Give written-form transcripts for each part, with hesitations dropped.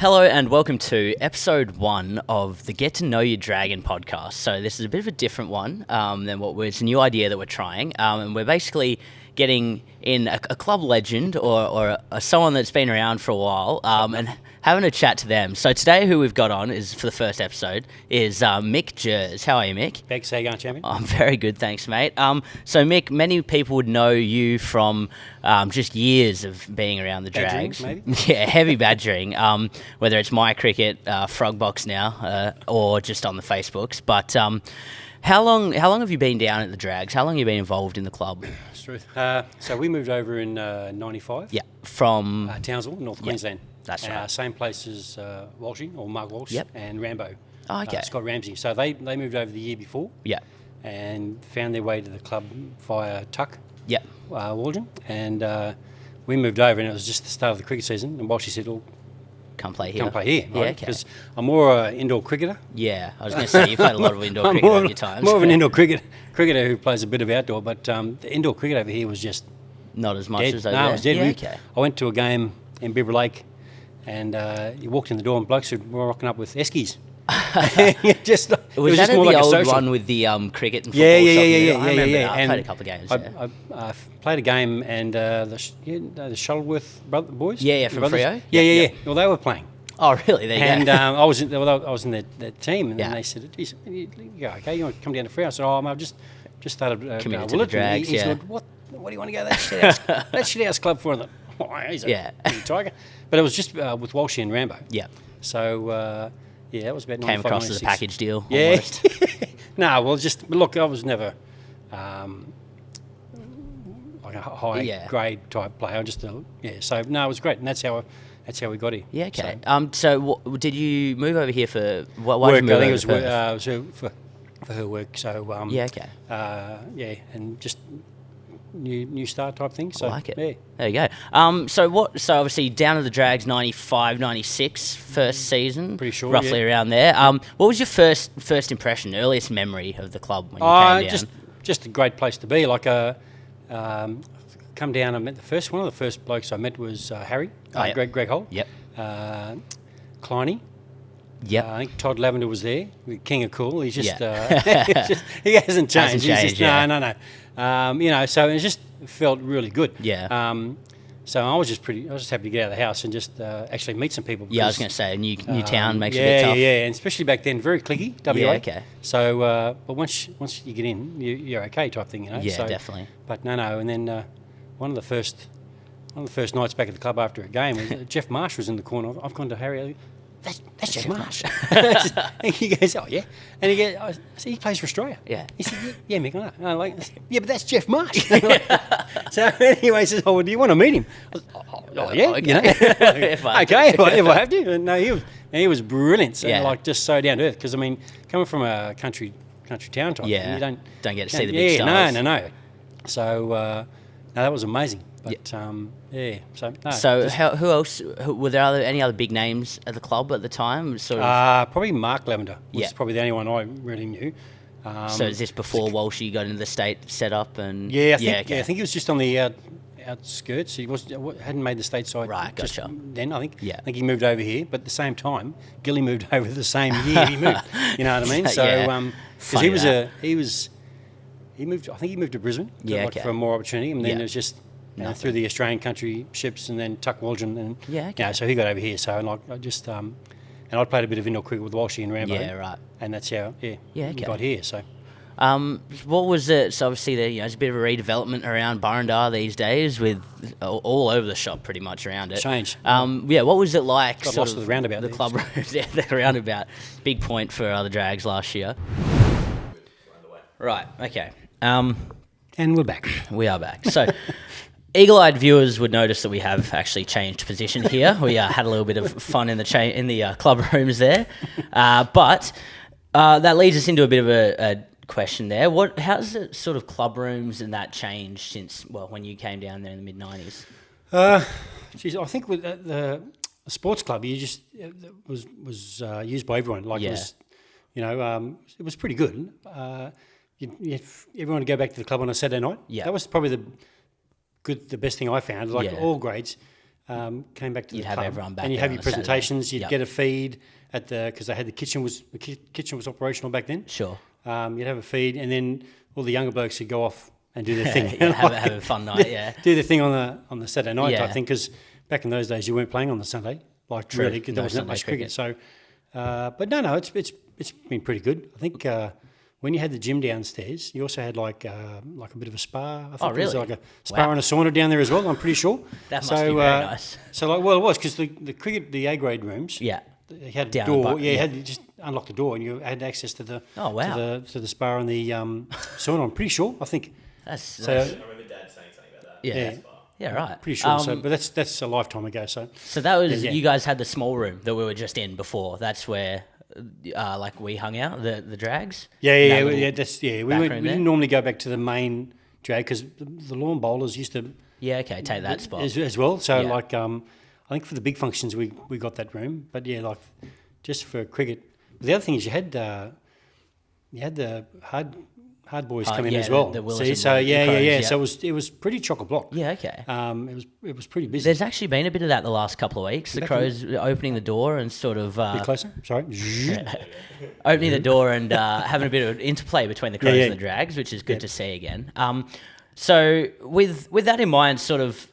Hello and welcome to episode 1 of the Get to Know Your Dragon podcast. So this is a bit of a different one than it's a new idea that we're trying, and we're basically getting in a club legend or someone that's been around for a while and having a chat to them. So today who we've got on is, for the first episode, is Mick Jurss. How are you, Mick? Beck, how you going, champion? I'm very good, thanks, mate. So Mick, many people would know you from just years of being around the Drags. Maybe? Yeah, heavy badgering, whether it's My Cricket, Frogbox now, or just on the Facebooks. But how long have you been down at the Drags? How long have you been involved in the club? That's true. So we moved over in 95. Yeah, from... Townsville, North Queensland. That's right. Same place as Walshy, or Mark Walsh, and Rambo. Oh, okay. Scott Ramsey. So they moved over the year before. Yeah. And found their way to the club via Tuck. Yeah. Walden. And we moved over, and it was just the start of the cricket season. And Walshy said, "Well, come play here." Right? Yeah, okay. Because I'm more an indoor cricketer. Yeah, I was going to say you played a lot of indoor cricket over your times. More of an indoor cricketer who plays a bit of outdoor, but the indoor cricket over here was just not as much dead. as over there. No, it was dead. Yeah, okay. I went to a game in Bibra Lake, and you walked in the door, and blokes were rocking up with eskies. Was that more the like a old social one with the cricket and football? Yeah. I remember that. I And played a couple of games. I played a game, and the Shuttleworth boys. Yeah, from Freo. Yeah. Well, they were playing. Oh, really? There you go. And I was in that team, and then they said, "Geez, you okay? You want to come down to Freo?" I said, "Oh, I've just started Committed to the Drags." He said, "What do you want to go to that shit house club for?" And I thought, he's a tiger. But it was just with Walshy and Rambo. Yeah. So that was about 95, Came across 96. as a package deal. Yeah. Almost. Look, I was never like a high grade type player. I just So no, it was great, and that's how we got here. Yeah. Okay. So did you move over here for why work? Did you move I think over it was for her work. So Okay. And just new start type thing. So I like it. Yeah. There you go. So obviously down to the Drags 95, 96 first season. Pretty sure. Roughly around there. What was your first impression, earliest memory of the club when you came down? Just a great place to be. Like come down. I met one of the first blokes I met was Harry. Greg Holt. Yep. Kleiny. Yep. I think Todd Lavender was there, the king of cool. He's just, he hasn't changed. He's just, no. So it just felt really good. Yeah. So I was just happy to get out of the house and just actually meet some people. Yeah, I was going to say, a new town makes it a bit tough. Yeah, and especially back then, very clicky, WA. Yeah, okay. So, but once you get in, you're okay type thing, Yeah, so, definitely. But no, and then one of the first nights back at the club after a game, was, Jeff Marsh was in the corner. I've gone to Harry. That's Jeff Marsh. And he goes, oh, yeah. And he goes, he plays for Australia. Yeah. He said, yeah, Mick, I know. But that's Jeff Marsh. So anyway, he says, oh, well, do you want to meet him? I was, yeah. Okay. If I have to. And no, he was brilliant. So, just so down to earth. Because, coming from a country town type, you don't get to see the big stars. No. So, that was amazing. But who else? Were there any other big names at the club at the time? Probably Mark Lavender was probably the only one I really knew. So is this before Walshy got into the state setup? And I think he was just on the outskirts. He hadn't made the state side. Right, gotcha. Then I think he moved over here, but at the same time, Gilly moved over the same year he moved. You know what I mean? So because he moved. I think he moved to Brisbane. For more opportunity, and then it was just. Through the Australian country ships and then Tuck Walden and so he got over here. So I just and I played a bit of indoor cricket with Walshy and Rambo. Yeah, right. And that's how we got here. So what was it? So obviously there's a bit of a redevelopment around Burrendar these days with all over the shop pretty much around it. Change. What was it like? Got lost to the roundabout. The club road, the roundabout. Big point for the Drags last year. Right. Okay. And we're back. We are back. So. Eagle-eyed viewers would notice that we have actually changed position here. We had a little bit of fun in the club rooms there, but that leads us into a bit of a question there. How's the sort of club rooms and that changed since when you came down there in the mid-90s? I think with the sports club, it was used by everyone. It was, it was pretty good. If everyone would go back to the club on a Saturday night, that was probably the best thing I found. All grades, came back to You'd the have club, everyone back and you there have on your a Saturday. presentations. You'd get a feed because they had the kitchen was operational back then. Sure. You'd have a feed, and then all the younger blokes would go off and do their thing. have a fun night. Yeah. Do their thing on the Saturday night. Yeah. I think because back in those days you weren't playing on the Sunday, like True. really, because there wasn't that much cricket. So, but no, it's been pretty good. I think. When you had the gym downstairs, you also had like a bit of a spa. I think really? There was like a spa and a sauna down there as well. I'm pretty sure. That must be very nice. So it was because the A grade rooms. Yeah. You had a Down door. the you had to just unlock the door and you had access to the to the spa and the sauna. I'm pretty sure. I think. I remember Dad saying something about that. Yeah. Yeah, right. Pretty sure. But that's a lifetime ago. So that was you guys had the small room that we were just in before. That's where. Like we hung out the drags. We didn't normally go back to the main drag because the lawn bowlers used to. Yeah, okay, take that spot as well. So I think for the big functions we got that room, but like just for cricket. But the other thing is you had the hard boys come in as well. The See, Willetton so Dragons, So it was pretty chock a block. Yeah, okay. It was pretty busy. There's actually been a bit of that the last couple of weeks. The Crows opening the door and sort of a bit closer. Sorry. opening the door and having a bit of interplay between the Crows and the Drags, which is good to see again. So with that in mind, sort of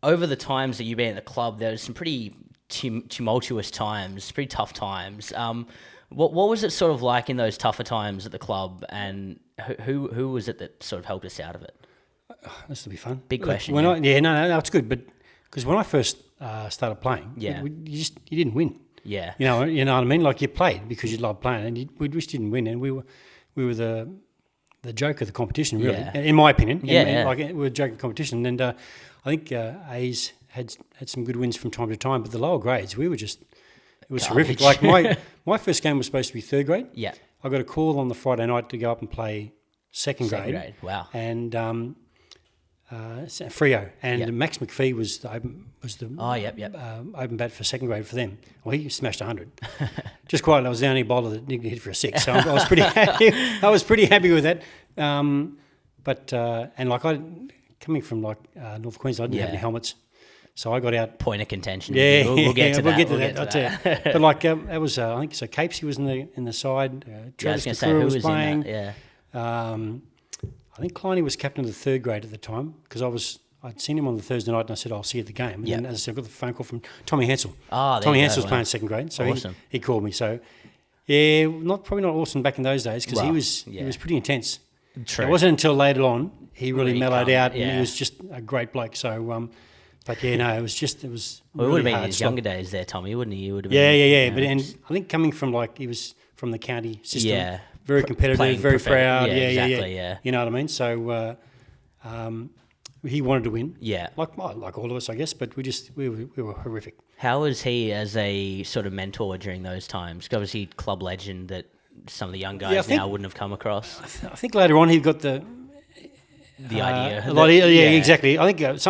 over the times that you've been at the club, there was some pretty tumultuous times, pretty tough times. What was it sort of like in those tougher times at the club, and who was it that sort of helped us out of it? This will be fun. Big question. No, it's good, but because when I first started playing, you didn't win. Yeah. You know what I mean? Like you played because you loved playing, and we just didn't win, and we were the joke of the competition, really, in my opinion. Like we were the joke of the competition, and I think A's had some good wins from time to time, but the lower grades, we were just. It was horrific. Like my first game was supposed to be third grade. Yeah. I got a call on the Friday night to go up and play second grade. Wow. And Freo and Max McPhee was the open bat for second grade for them. Well, he smashed 100. Just quietly, I was the only bowler that didn't hit for a 6, so I was pretty happy. I was pretty happy with that. But coming from North Queensland, I didn't have any helmets. So I got out. Point of contention. Yeah, we'll get to that. We'll get to that. I'll tell you. But that was I think so. Capesy was in the side. I was going to say who was playing. in that. Yeah. I think Kleiny was captain of the third grade at the time because I'd seen him on the Thursday night and I said I'll see you at the game. And then as I said, I got the phone call from Tommy Hansel. Tommy Hansel was playing second grade, so he called me. So probably not awesome back in those days because he was pretty intense. True. It wasn't until later on he really mellowed out and he was just a great bloke. So. But it was. Well, it would have been in his younger days there, Tommy, wouldn't he? Would have been. Yeah. But I think coming from he was from the county system, very competitive, very proud. Yeah. You know what I mean? So he wanted to win. Yeah. Like all of us, I guess. But we were horrific. How was he as a sort of mentor during those times? Obviously, club legend that some of the young guys now wouldn't have come across. I think later on he got the idea. Exactly. I think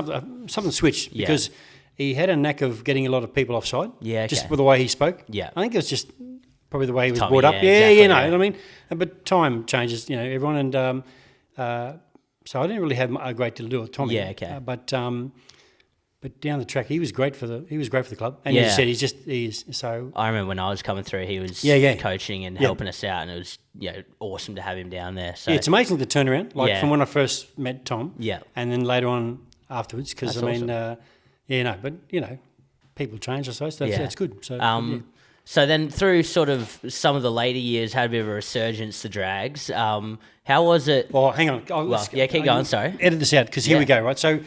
something switched because he had a knack of getting a lot of people offside. Yeah, okay. Just with the way he spoke. Yeah, I think it was just probably the way he was brought up. What I mean. But time changes, everyone, and so I didn't really have a great deal to do with Tommy. Yeah, okay. But down the track, he was great for the club. And you said he's so. I remember when I was coming through, he was coaching and helping us out, and it was awesome to have him down there. So it's amazing the turnaround, from when I first met Tom, and then later on afterwards, because awesome. But people change, I suppose. That's good. So So then through sort of some of the later years, had a bit of a resurgence to drags. How was it? Well, hang on. Keep going, sorry. Edit this out, because here we go, right? So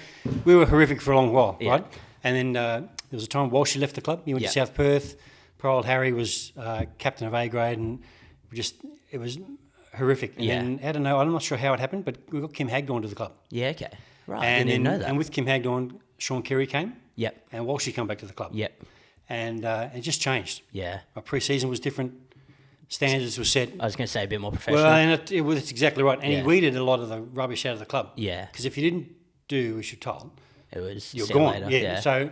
we were horrific for a long while, right? And then there was a time Walshy left the club. He went to South Perth. Poor old Harry was captain of A grade, and it was horrific. And then, I don't know, I'm not sure how it happened, but we got Kim Hagdorn to the club. Yeah, okay. Right, I didn't even know that. And with Kim Hagdorn, Sean Kerry came. Yep. And Walshy come back to the club. Yep. And it just changed. Yeah. Our pre-season was different. Standards were set. I was going to say a bit more professional. Well, and that's exactly right. And he weeded a lot of the rubbish out of the club. Yeah. Because if you didn't do as you're told, you're gone. Later. Yeah. So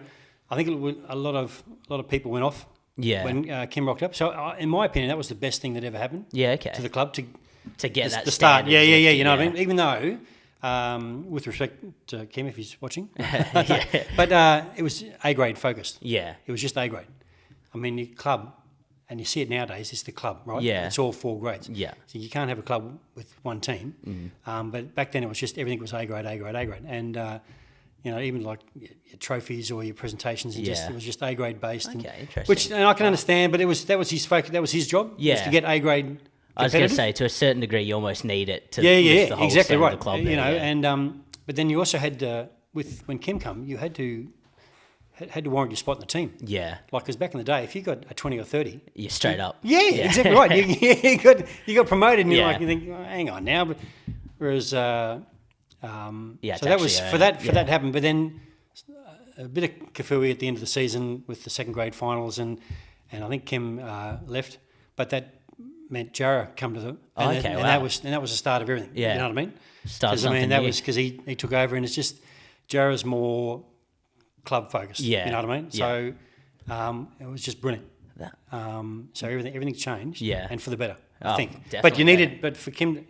I think a lot of people went off. Yeah. When Kim rocked up. So in my opinion, that was the best thing that ever happened. Yeah. Okay. To the club to get that the start. Yeah. You know what I mean? Even though with respect to Kim, if he's watching. But it was A grade focused. Yeah. It was just A grade. I mean, your club, and you see it nowadays, it's the club, right? Yeah. It's all 4 grades. Yeah. So you can't have a club with one team. But back then it was just everything was A grade, A grade, A grade. And, even like your trophies or your presentations, it was just A grade based. Okay, interesting. Which I can understand, but that was his focus, that was his job, was to get A grade. I was going to say, to a certain degree, you almost need it to lift the whole exactly right. of the club. And but then you also had when Kim come, you had to warrant your spot in the team. Yeah, like because back in the day, if you got a 20 or 30, you're straight up. Yeah, exactly right. You got promoted, and you think, oh, hang on now. But whereas, so that was for that happened. But then a bit of kafooey at the end of the season with the second grade finals, and I think Kim left, but that meant Jurss come to them, and that was the start of everything. Yeah. You know what I mean? Started something that new. was because he took over, and it's just Jurss more club focused. Yeah. You know what I mean? Yeah. So it was just brilliant. So everything's changed. Yeah. And for the better, I think. Definitely. But you needed, but for Kim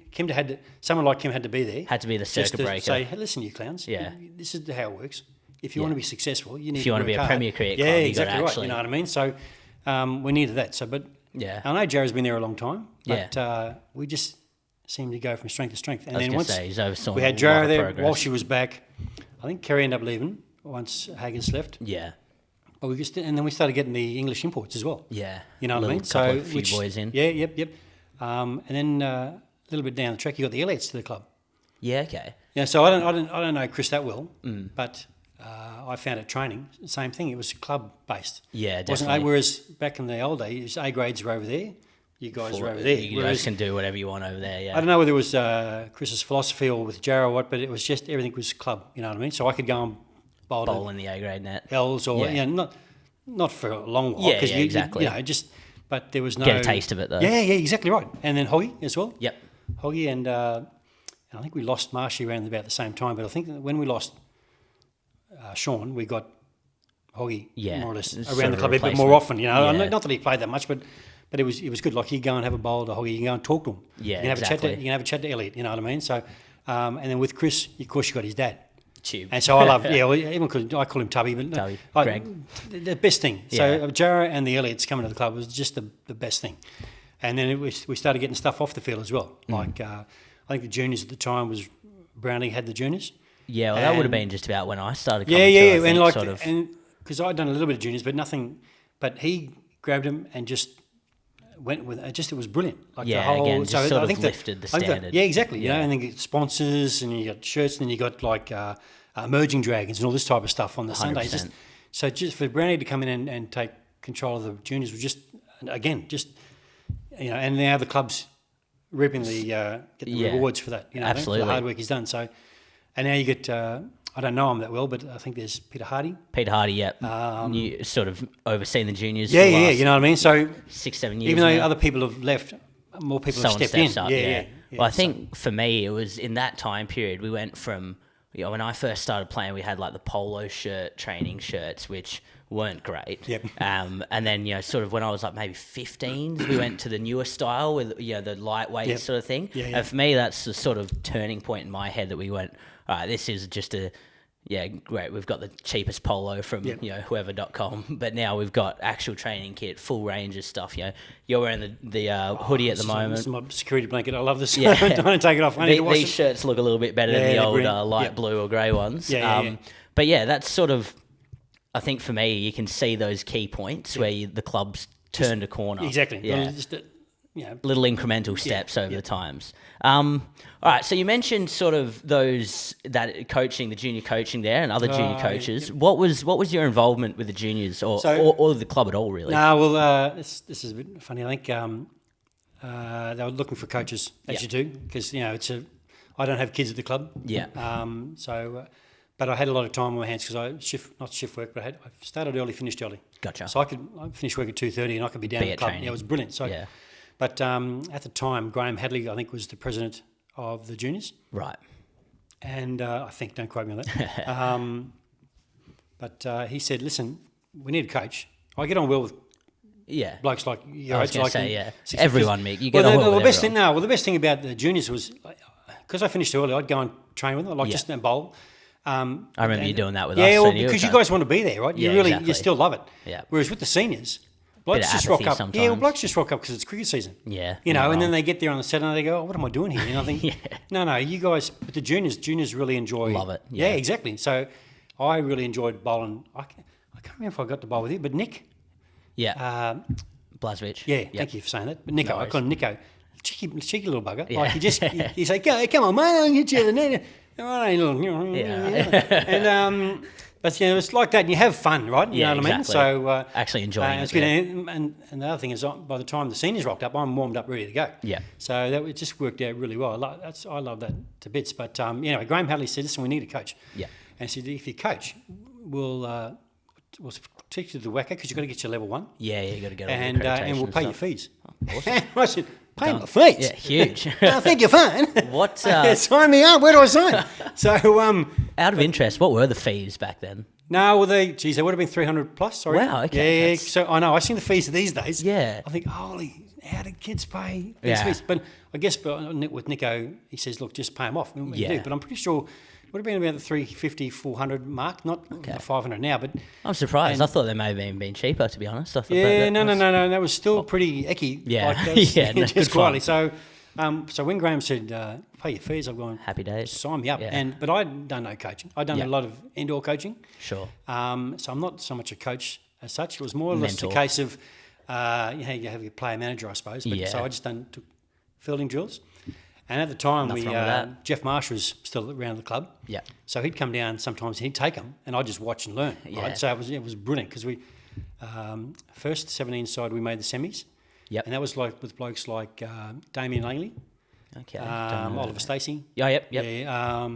someone like Kim had to be there. Had to be the circuit breaker. Say, hey, listen, you clowns. Yeah. This is how it works. If you want to be successful, you need. If you want to be a Premier Cricket club, exactly right. You know what I mean? So we needed that. So, but I know Jarrah's been there a long time, but we just seemed to go from strength to strength. And then once we had Jurss there while she was back, I think Kerry ended up leaving once Haggis left. Yeah. But and then we started getting the English imports as well. Yeah. You know what I mean? So a few boys in. Yeah, yep. And then a little bit down the track, you got the Elliots to the club. Yeah, okay. Yeah, so I don't know Chris that well, but I found at training, same thing. It was club based. Yeah, definitely. Whereas back in the old days, A grades were over there. You guys were over there. You guys can do whatever you want over there, yeah. I don't know whether it was Chris's philosophy or with Jarrah or what, but it was just everything was club, you know what I mean? So I could go and bowl in the A grade net. L's or, not for a long while. Yeah, exactly. But there was no... Get a taste of it, though. Yeah, exactly right. And then Hoggy as well. Yep. Hoggy and I think we lost Marshy around about the same time, but I think that when we lost Sean, we got Hoggy more or less around the club a bit more often, you know. Not that he played that much, but it was good. Like you go and have a bowl to Hoggy, you can go and talk to him. Yeah, you can have a chat to Elliot, you know what I mean? So, and then with Chris, of course, you got his dad. Tube. And so I love, even because I call him Tubby, but Greg. The best thing. Yeah. So Jarrah and the Elliots coming to the club was just the best thing. And then we started getting stuff off the field as well. Like I think the juniors at the time was Brownie had the juniors. Yeah, well, that would have been just about when I started coming through, and because I'd done a little bit of juniors, but nothing. But he grabbed him and just went with it. Just it was brilliant. Like the whole, again, just sort of lifted the standard. Exactly. You know, and then you get sponsors, and you got shirts, and then you got like Emerging Dragons and all this type of stuff on the 100%. Sundays. Just for Brownie to come in and take control of the juniors was just and now the club's reaping the rewards for that. You know, absolutely, for the hard work he's done. So, and now you get. I don't know him that well, but I think there's Peter Hardy. You sort of overseen the juniors. Yeah, you know what I mean. So 6-7 years. Even though now. other people have left, more people have stepped in. Up, well, I think for me, it was in that time period. We went from when I first started playing, we had like the polo shirt training shirts, which weren't great. Yep. And then sort of when I was like maybe 15, we went to the newer style with the lightweight sort of thing. And for me, that's the sort of turning point in my head that we went, all right, this is just great. We've got the cheapest polo from whoever.com, but now we've got actual training kit, full range of stuff. You're wearing the hoodie at the moment. This is my security blanket. I love this. Don't take it off. These shirts look a little bit better than the old light blue or grey ones. But that's sort of, I think for me, you can see those key points where the club's turned a corner. Exactly. Yeah. Little incremental steps over the times. All right, so you mentioned sort of that coaching, the junior coaching there, and other junior coaches. What was your involvement with the juniors, or the club at all, really? This is a bit funny. I think they were looking for coaches, as you do, because I don't have kids at the club. Yeah. But I had a lot of time on my hands because not shift work, but I started early, finished early. Gotcha. So I finish work at 2:30 and I could be down at the club. It was brilliant. So. Yeah. But at the time, Graham Hadley, I think, was the president of the juniors. Right. And I think, don't quote me on that. But he said, listen, we need a coach. I get on well with blokes like you. I was going to say, everyone, Mick. You get on well with the best thing about the juniors was because I finished early, I'd go and train with them, just in bowl. I remember you doing that with us. Yeah, well, because you guys want to be there, right? You really, exactly. you still love it. Yeah. Whereas with the seniors, blokes just rock up. Sometimes. Yeah, well, blokes just rock up because it's cricket season. Yeah. And then they get there on the Saturday and they go, oh, what am I doing here? And I think, no, you guys, but the juniors really enjoy. Love it. Yeah, exactly. So I really enjoyed bowling. I can't remember if I got to bowl with you, but Nick. Yeah. Blazovic. Yeah, thank you for saying that. But Nico, I call him Nico. Cheeky little bugger. Yeah. Like he's like, come on, mate, I'll hit you the net. And but it's like that, and you have fun, right? You know what I mean? So actually enjoying it's good. And the other thing is, by the time the seniors rocked up, I'm warmed up, ready to go. Yeah. So it just worked out really well. I love that to bits. But anyway, Graham Hadley said, "Listen, we need a coach." Yeah. And he said, "If you coach, we'll teach you the whacker because you've got to get your level 1. Yeah, you got to get and we'll pay your fees." Oh, awesome. I said, pay my fees? Yeah, huge. I think you're fine. What? Sign me up. Where do I sign? So, out of interest, what were the fees back then? No, well, they would have been 300 plus. Sorry. Wow, okay. Yeah, so I know. I've seen the fees these days. Yeah. I think, holy, how do kids pay these fees? But I guess with Nico, he says, look, just pay them off. We do. But I'm pretty sure it would have been about the 350, 400 mark, not 500 now. But I'm surprised. I thought they may have been cheaper, to be honest. I thought no. That was still pretty icky. Yeah. Like that was, just quietly. Fun. So when Graham said, pay your fees, I've gone, happy days. Sign me up. Yeah. But I'd done no coaching. I'd done a lot of indoor coaching. Sure. So I'm not so much a coach as such. It was more or less a case of, you have your player manager, I suppose. But, So I just took fielding drills. And at the time, Jeff Marsh was still around the club. Yeah. So he'd come down sometimes, he'd take them, and I'd just watch and learn. Yeah. Right? So it was brilliant because we, first 17 side, we made the semis. Yep. And that was like with blokes like Damien Langley. Okay. Oliver Stacey. Yeah, yep. Yeah,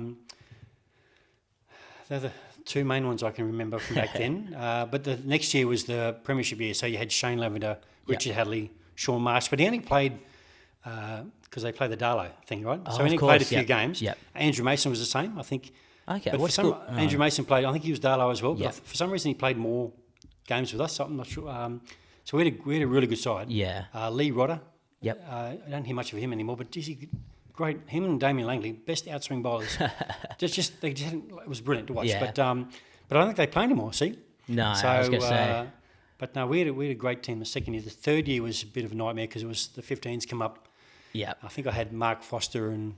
they're the two main ones I can remember from back then. But the next year was the premiership year, so you had Shane Lavender, Richard Hadley, Sean Marsh, but he only played because they played the Darlow thing, right? Oh, so he only played a few games. Yep. Andrew Mason was the same, I think. Okay. But Andrew Mason played, I think he was Darlow as well, Yep. but for some reason he played more games with us, so I'm not sure. So we had a really good side. Yeah. Lee Rodder. Yep. I don't hear much of him anymore, but geez, great. Him and Damien Langley, best outswing bowlers. It was brilliant to watch. Yeah. But I don't think they play anymore. See. No, I was going to say. But no, we had a great team the second year. The third year was a bit of a nightmare because it was the 15s come up. Yeah. I think I had Mark Foster and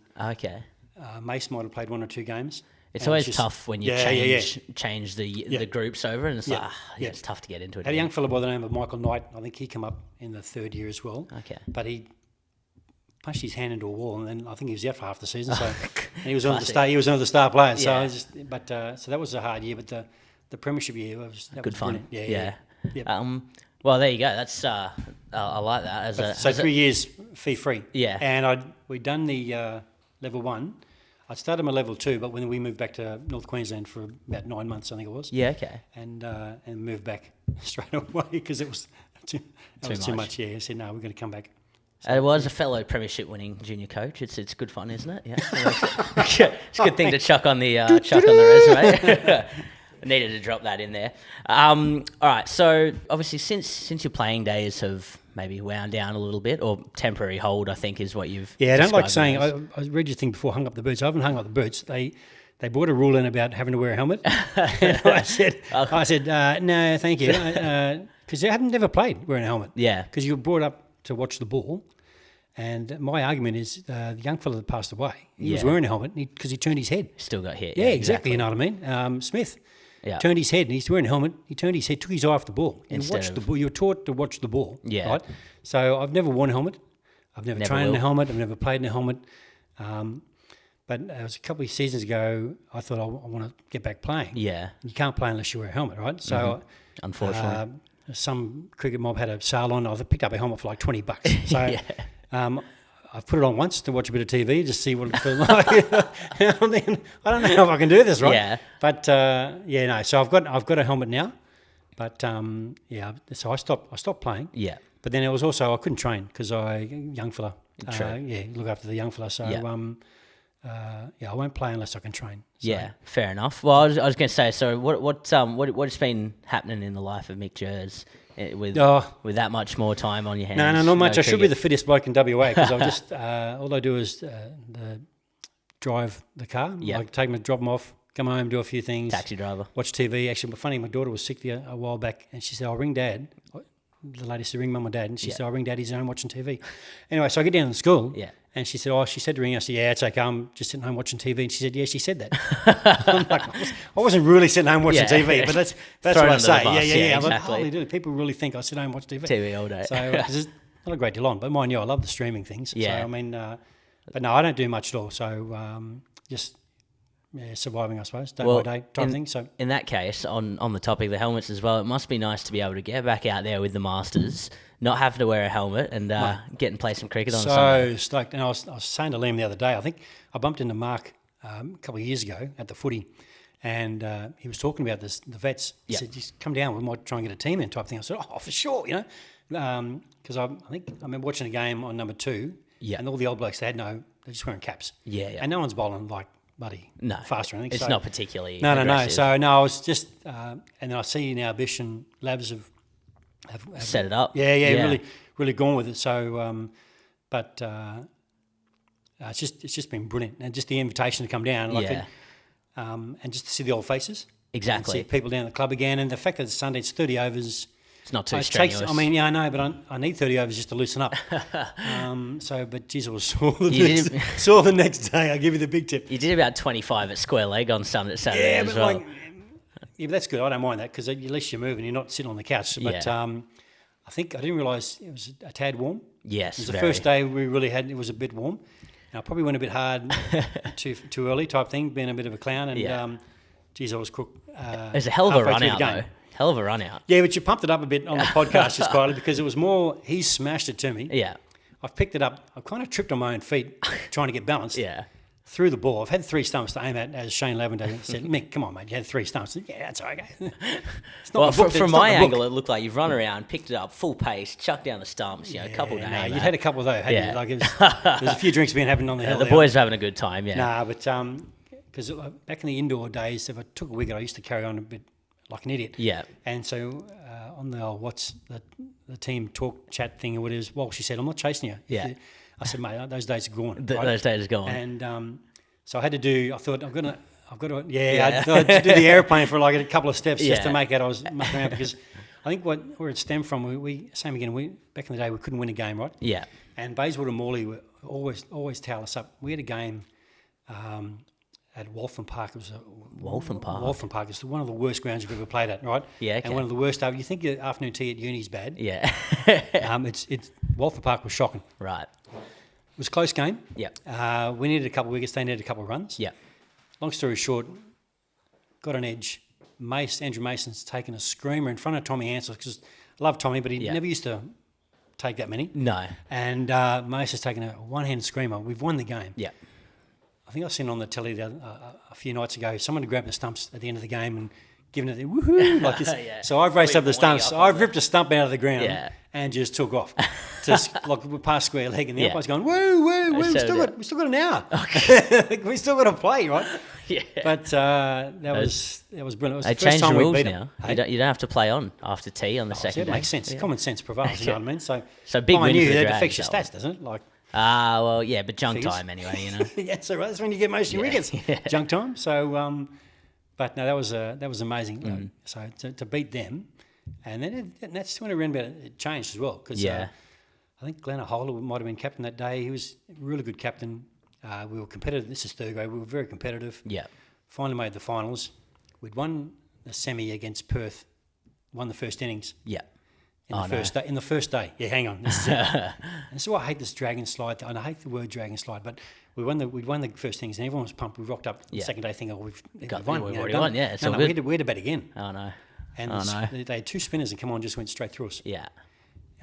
Mace might have played 1 or 2 games. It's always tough when you change the groups over, and it's it's tough to get into it. Had a young fellow by the name of Michael Knight. I think he came up in the third year as well. Okay. But he punched his hand into a wall, and then I think he was out for half the season. So and he was one of the star. He was one of the star players. Yeah. So so that was a hard year. But the premiership year was good fun. Brilliant. Yeah. Yep. Well, there you go. That's I like that. So 3 years fee free. Yeah. And we'd done the level 1. I started my level 2, but when we moved back to North Queensland for about 9 months, I think it was. Yeah, okay. And moved back straight away because it was too much. Yeah, I said no, we're going to come back. So, it was a fellow premiership winning junior coach. It's good fun, isn't it? Yeah, it's a good thing to chuck on the resume. I needed to drop that in there. All right, so obviously since your playing days have maybe wound down a little bit, or temporary hold, I think is what you've. Yeah, I don't like saying. I read your thing before I hung up the boots. I haven't hung up the boots. They brought a rule in about having to wear a helmet. And I said no, thank you, because I haven't never played wearing a helmet. Yeah, because you were brought up to watch the ball. And my argument is the young fellow that passed away, he was wearing a helmet because he turned his head. Still got hit. Yeah, exactly. You know what I mean? Smith turned his head and he's wearing a helmet. He turned his head, took his eye off the ball. You watched the ball. You were taught to watch the ball. Yeah. Right? So I've never worn a helmet. I've never trained in a helmet. I've never played in a helmet. But it was a couple of seasons ago, I thought I want to get back playing. Yeah. You can't play unless you wear a helmet, right? So unfortunately. Some cricket mob had a sale on. I picked up a helmet for like $20. So I've put it on once to watch a bit of TV, just see what it feels like. I don't know if I can do this, right? Yeah. But no. So I've got a helmet now, but so I stopped playing. Yeah. But then it was also I couldn't train because young fella. Look after the young fella. So I won't play unless I can train. So. Yeah, fair enough. Well, I was going to say, so what's been happening in the life of Mick Jurss with that much more time on your hands? No, not much. I should be the fittest bloke in WA because I just all I do is the drive the car. Yep. Like take them, drop them off, come home, do a few things. Taxi driver. Watch TV. Actually, but funny, my daughter was sick a while back, and she said, "I'll ring Dad." The lady said, "Ring Mum or Dad," and she said, "I'll ring Dad. He's home watching TV." Anyway, so I get down to school, and she said, "Oh, she said to ring." I said, "Yeah, it's okay. I'm just sitting home watching TV." And she said, "Yeah, she said that." I'm like, I wasn't really sitting home watching TV, but that's what I say. Yeah. Exactly. Like, people really think I sit home and watch TV. TV all day. So there's not a great deal on, but mind you, I love the streaming things. Yeah. So I mean, but no, I don't do much at all. So just. Yeah, surviving, I suppose, day by day type thing. So in that case, on the topic of the helmets as well, it must be nice to be able to get back out there with the Masters, not have to wear a helmet, and get and play some cricket on Sunday. So stoked. And I was saying to Liam the other day, I think I bumped into Mark a couple of years ago at the footy, and he was talking about the vets. He said, "Just come down, we might try and get a team in," type thing. I said, "Oh, for sure," because I think I remember watching a game on number 2, and all the old blokes, they're just wearing caps. Yeah. And no one's bowling like bloody faster or anything. It's not particularly No. aggressive. So, no, I was just... and then I see now Bish and Labs have set it up. Yeah, really gone with it. So, it's just been brilliant. And just the invitation to come down. And just to see the old faces. Exactly. And see people down at the club again. And the fact that it's Sunday, it's 30 overs... It's not too strenuous. I know, but I need 30 overs just to loosen up. But geez, I was sore the next day. I'll give you the big tip. You did about 25 at square leg on Saturday as well. But that's good. I don't mind that because at least you're moving. You're not sitting on the couch. But I think I didn't realise it was a tad warm. Yes, it was the first day we really had. It was a bit warm. And I probably went a bit hard too early type thing, being a bit of a clown. And geez, I was cooked. It was a hell of a run out though. Hell of a run out. Yeah, but you pumped it up a bit on the podcast just quietly because it was more, he smashed it to me. Yeah. I've picked it up. I've kind of tripped on my own feet trying to get balanced. Yeah. Through the ball. I've had 3 stumps to aim at, as Shane Lavender said, "Mick, come on, mate, you had 3 stumps." Yeah, that's okay. It's not from my angle, it looked like you've run around, picked it up, full pace, chucked down the stumps, a couple to aim. You'd had a couple of those, hadn't you? Like there was a few drinks being happening on the hill. The boys were having a good time, yeah. Nah, but because back in the indoor days, if I took a wicket, I used to carry on a bit like an idiot. Yeah. And so on the team talk chat thing or whatever, Walsh, she said, "I'm not chasing you." Yeah. I said, "Mate, those days are gone." Those days are gone. And so I had to do. I thought I've got to. I had to do the airplane for like a couple of steps just to make out I was mucking around because I think where it stemmed from, we same again. We back in the day we couldn't win a game, right? Yeah. And Bayswater and Morley were always towel us up. We had a game. At Waltham Park. It was Waltham Park. Waltham Park is one of the worst grounds you've ever played at, right? Yeah, okay. And one of the worst. You think your afternoon tea at uni's bad? Yeah. It's Waltham Park was shocking. Right. It was a close game. Yeah. We needed a couple of wickets. They needed a couple of runs. Yeah. Long story short, got an edge. Andrew Mason's taken a screamer in front of Tommy Ansell because I love Tommy, but he never used to take that many. No. And Mason's taken a one-handed screamer. We've won the game. Yeah. I think I've seen on the telly a few nights ago, someone had grabbed the stumps at the end of the game and given it the woohoo like this. So I've raced up the stumps. I've ripped a stump out of the ground and just took off. Just like past square leg, and the umpire's going, woo. We still got an hour. Okay. We still got to play, right? Yeah. But that was brilliant. It was they the first changed time the rules we beat now. them. You don't have to play on after tea on the second day. It makes sense. Yeah. Common sense prevails, you know what I mean? So big win for the that Dragons, affects your stats, doesn't it? Like. Well, yeah, but junk time anyway, Yeah, so that's when you get most of your wickets, junk time. So, but no, that was amazing. So to beat them, and then that's when it changed as well because I think Glenn Ahola might have been captain that day. He was a really good captain. We were competitive. This is third grade. We were very competitive. Yeah. Finally made the finals. We'd won the semi against Perth. Won the first innings. Yeah. In the first day. Yeah, hang on. This is and this is why I hate this dragon slide. And I hate the word dragon slide, but we'd won the first innings and everyone was pumped. We rocked up the second day thinking, we've won. We've already won, yeah. No, we had to bat again. Oh, no. And they had 2 spinners and come on, just went straight through us. Yeah.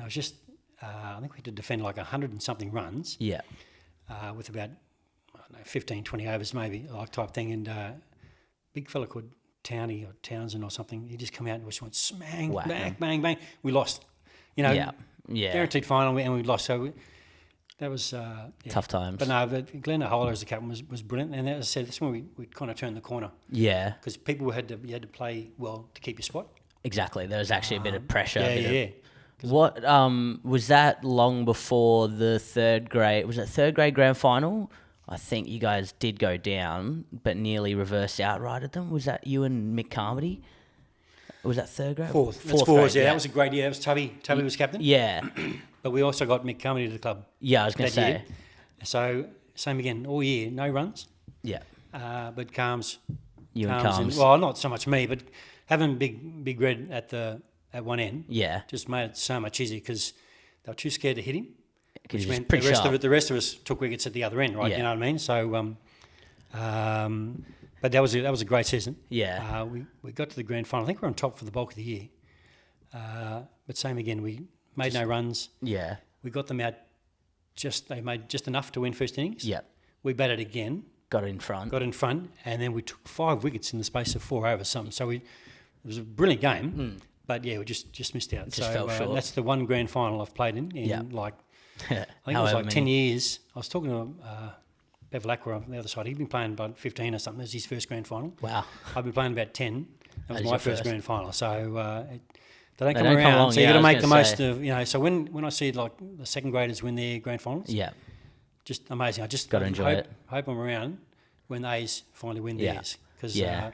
I was just, I think we had to defend like 100 and something runs. Yeah. With about, 15, 20 overs maybe, like type thing. And big fella called Townie or Townsend or something, he just come out and we just went smang, bang. We lost. Guaranteed final and we lost. So that was tough times. But no, Glenn Ahola as the captain was brilliant. And as I said, that's when we kind of turned the corner. Yeah. Because you had to play well to keep your spot. Exactly. There was actually a bit of pressure. Yeah. What was that long before the third grade? Was it third grade grand final? I think you guys did go down, but nearly reverse outrighted them. Was that you and Mick Carmody? Was that third grade? Fourth. Fourth grade, yeah. That was a great year. That was Tubby. Tubby was captain. Yeah. But we also got Mick Carmody to the club. Yeah, I was going to say. Year. So, same again, all year, no runs. Yeah. But Carms. You and Carms. Well, not so much me, but having Big Red at one end. Yeah. Just made it so much easier because they were too scared to hit him. Which meant pretty the rest of us took wickets at the other end, right? Yeah. You know what I mean? So, but that was a great season. Yeah. We got to the grand final. I think we were on top for the bulk of the year. But same again, we made no runs. Yeah. We got them out. They made just enough to win first innings. Yeah. We batted again. Got in front, and then we took 5 wickets in the space of 4 overs. So it was a brilliant game. But yeah, we just missed out. Just fell short. That's the one grand final I've played in like. I think it was like 10 years. I was talking to Bevel Aqua on the other side. He'd been playing about 15 or something. It was his first grand final. Wow. I've been playing about 10. That was my first grand final. So they don't come come around. along, so you've got to make the most of, So when I see like the second graders win their grand finals, just amazing. I just got to enjoy it. Hope I'm around when the A's finally win theirs. Because I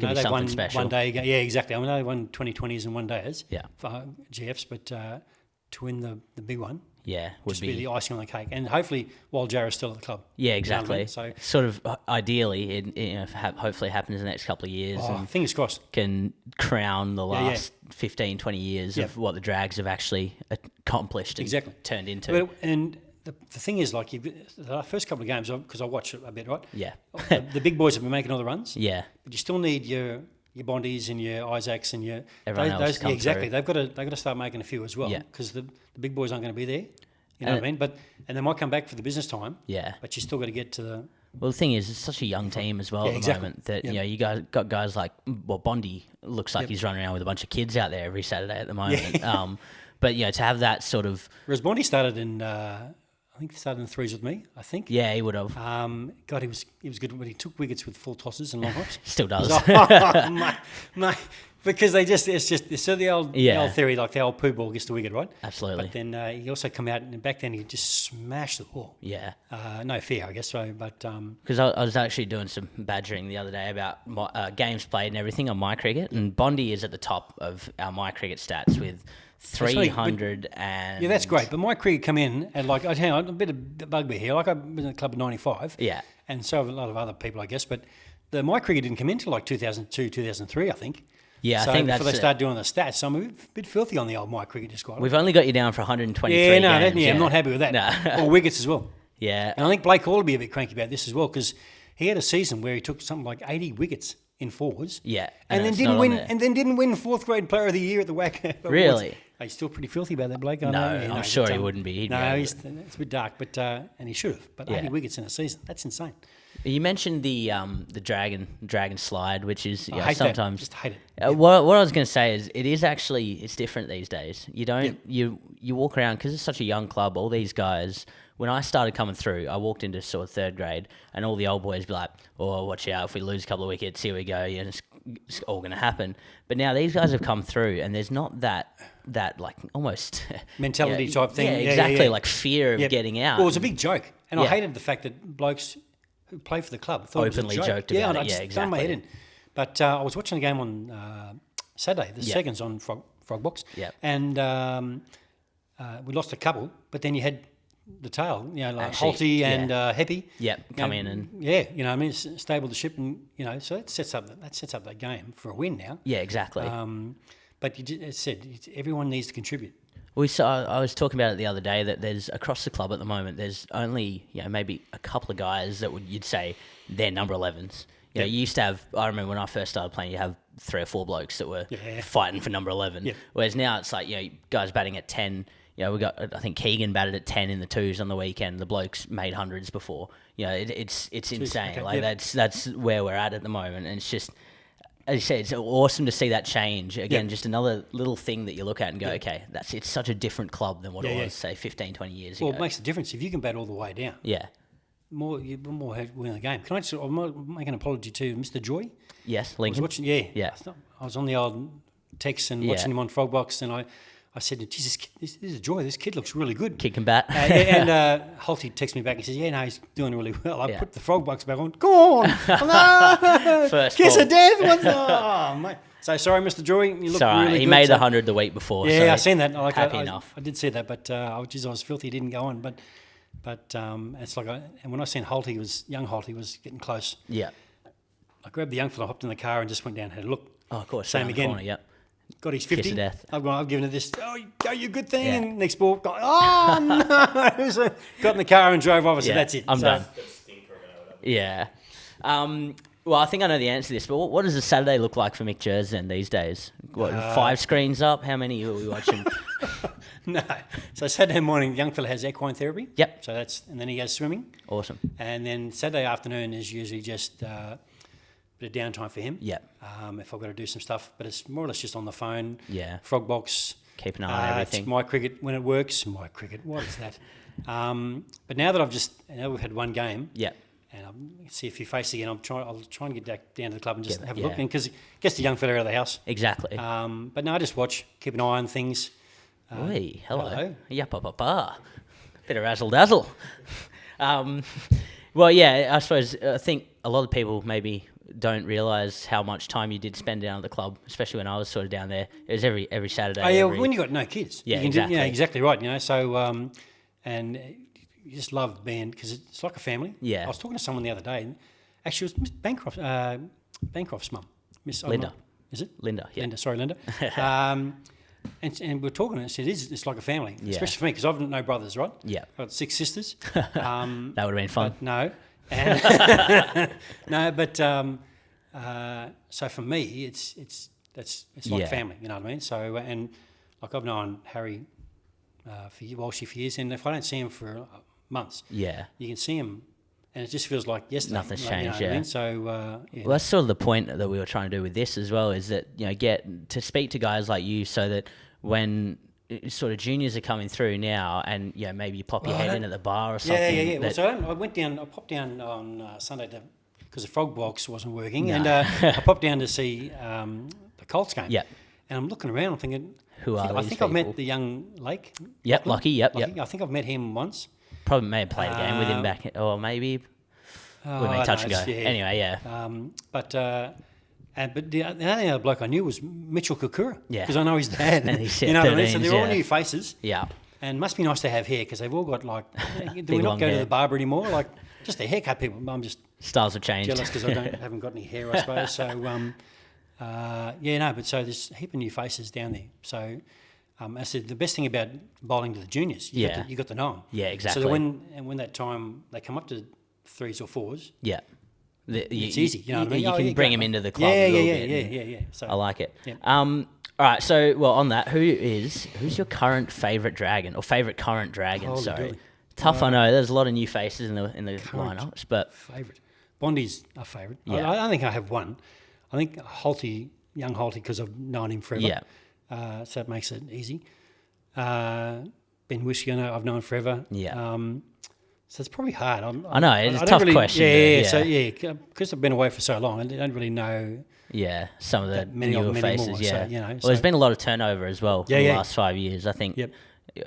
know they won special. one day. Yeah, exactly. I know they won 2020s and one days for GFs, but to win the big one, would be the icing on the cake. And hopefully while Jurss still at the club. Yeah, exactly. You know what I mean? So sort of ideally, hopefully happens in the next couple of years. And fingers crossed. Can crown the last 15, 20 years of what the Drags have actually accomplished and turned into. And the thing is, like, the first couple of games, because I watch it a bit, right? Yeah. the big boys have been making all the runs. Yeah. But you still need your Bondies and your Isaacs and your everyone else those, exactly. They've got to start making a few as well. Because the big boys aren't going to be there. You know what I mean? And they might come back for the business time. Yeah. But you still got to get to the. Well, the thing is, it's such a young team as well at the moment that you guys got guys like Bondi looks like he's running around with a bunch of kids out there every Saturday at the moment. Yeah. But to have that sort of. Whereas Bondi started in. I think he started in threes with me, I think. Yeah, he would have. God, he was good when he took wickets with full tosses and long hops. Still does. Mate, because it's the old theory, like the old poo ball gets the wicket, right? Absolutely. But then he also come out, and back then he just smashed the ball. Yeah. No fear, I guess. So, but because I was actually doing some badgering the other day about games played and everything on My Cricket, and Bondi is at the top of our My Cricket stats with 300 and... Yeah, that's great. But My Cricket come in and like, hang on, a bit of bugbear here. Like I've been in the club in 95. Yeah. And so have a lot of other people, I guess. But the My Cricket didn't come in until like 2002, 2003, I think. Yeah, so I think that's before they started doing the stats. So I'm a bit filthy on the old My Cricket squad. We've only got you down for 123 games. I'm not happy with that. No. Or wickets as well. Yeah. And I think Blake Hall will be a bit cranky about this as well because he had a season where he took something like 80 wickets in forwards. Yeah. And then didn't win fourth grade player of the year at the WAC. Really? He's still pretty filthy about that, Blake. I'm sure he wouldn't be. It's a bit dark, but and he should have. But 80 wickets in a season, that's insane. You mentioned the dragon slide, which is I hate sometimes that. Just hate it. What I was going to say is it's different these days. You don't you walk around because it's such a young club. All these guys. When I started coming through, I walked into sort of third grade, and all the old boys be like, "Oh, watch out! If we lose a couple of wickets, here we go. It's all going to happen." But now these guys have come through, and there's not that like almost mentality type thing. Yeah, exactly. Like fear of getting out. Well, it was a big joke, and I hated the fact that blokes who play for the club thought openly it was a joke. joked about it. Yeah, exactly. Done my head in. But I was watching a game on Saturday, the seconds on Frogbox, and we lost a couple, but then you had the tail, like Holty and Heppy. Come in and stable the ship, and so that sets up that game for a win now. Yeah, exactly. But as said, everyone needs to contribute. I was talking about it the other day that there's across the club at the moment. There's only maybe a couple of guys that you'd say they're number 11s. You used to have. I remember when I first started playing, you have 3 or 4 blokes that were fighting for number 11. Yeah. Whereas now it's like guys batting at 10. We got. I think Keegan batted at 10 in the twos on the weekend. The blokes made hundreds before. It's insane. Okay, that's where we're at the moment, and it's just. As you said, it's awesome to see that change. Again, just another little thing that you look at and go, okay, it's such a different club than what it was, say, 15, 20 years ago. Well, it makes a difference if you can bat all the way down. Yeah. You're more win the game. Can I make an apology to Mr. Joy? Yes, Lincoln. I was watching, I was on the old text and watching him on Frogbox, and I I said, "Jesus, this is a joy. This kid looks really good." Kick and bat. And Holty texted me back. He says, "Yeah, no, he's doing really well." I put the frog box back on. Go on, no! First kiss ball. of death. Oh, mate. So sorry, Mr. Joy. You look really good. He made 100 the week before. Yeah, so I seen that. Happy enough. I did see that, but I was filthy. He didn't go on, but it's like, and when I seen young Holty was getting close. Yeah. I grabbed the young fella, hopped in the car, and just went down and had a look. Oh, of course. Same again. Corner, yep. Got his 50. Kiss of death. I've given it this. Oh, you good thing. Yeah. And next ball, oh no! So got in the car and drove off. I said, "That's it. I'm done." Yeah. Well, I think I know the answer to this, but what does a Saturday look like for Mick Jurss then these days? What, 5 screens up? How many are we watching? No. So Saturday morning, the young fella has equine therapy. Yep. So and then he goes swimming. Awesome. And then Saturday afternoon is usually just a bit of downtime for him. Yep. If I've got to do some stuff, but it's more or less just on the phone. Yeah. Frog box. Keep an eye on everything. It's my cricket when it works. My cricket. What is that? But now that now we've had one game. Yep. And I'll see a few faces again. I'll try and get back down to the club and just have a look, because it gets the young fella out of the house. Exactly. But no, I just watch, keep an eye on things. Oi, hello. Yappa-pa-pa. Bit of razzle-dazzle. Well, yeah, I think a lot of people maybe don't realise how much time you did spend down at the club, especially when I was sort of down there. It was every Saturday. Oh, yeah, when you got no kids. Yeah, exactly. exactly. Exactly right, So, and you just love being, because it's like a family. Yeah. I was talking to someone the other day, and actually it was Miss Bancroft's mum. Miss Linda. Is it? Linda, yeah. Linda, sorry, Linda. And we're talking, and I said, it's like a family, Yeah. especially for me, because I've got no brothers, right? Yeah. I've got 6 sisters. That would have been fun. No. And no, but so for me, it's like family, you know what I mean? So, and like I've known Harry for years, and if I don't see him for months, Yeah. you can see him, and it just feels like yesterday. Nothing's changed, you know what I mean? So, Well, that's sort of the point that we were trying to do with this as well, is that, get to speak to guys like you, so that when sort of juniors are coming through now, and maybe you pop your head in at the bar or something. Yeah. Well, so I popped down on Sunday because the frog box wasn't working, and I popped down to see the Colts game. Yep. And I'm looking around, I'm thinking, I think people? I've met the young Lake. Yep, Lucky. I think I've met him once. Probably may have played a game with him back, or maybe we may touch and go. Yeah. Anyway, yeah. But the only other bloke I knew was Mitchell Kukura. Yeah. Because I know his dad. And he's you know what I mean? 13s, So they're all new faces. Yeah. And must be nice to have hair, because they've all got do we long not go hair. to the barber anymore? Like, just the haircut people. I'm just Styles have changed. jealous because I haven't got any hair, I suppose. So, but so there's a heap of new faces down there. So, I said the best thing about bowling to the juniors, you got to know them. Yeah, exactly. So that when that time they come up to 3s or 4s, Yeah. it's easy. You know what I mean? You can bring them into the club Yeah, a little bit. Yeah. So I like it. Yeah. All right. So, well, on that, who's your current favourite dragon, or favourite current dragon? Holy sorry, dooly. tough. I know there's a lot of new faces in the lineups, but favourite Bondi's a favourite. Yeah. I don't think I have one. I think young Holty, because I've known him forever. Yeah. So that makes it easy. Ben Whisky, I've known forever. Yeah. So it's probably hard. I know, it's a tough question. Yeah. So, because I've been away for so long, I don't really know. Yeah, some of the many newer faces. more, Yeah. so, Well, there's been a lot of turnover as well in the Yeah. last 5 years. I think. Yep.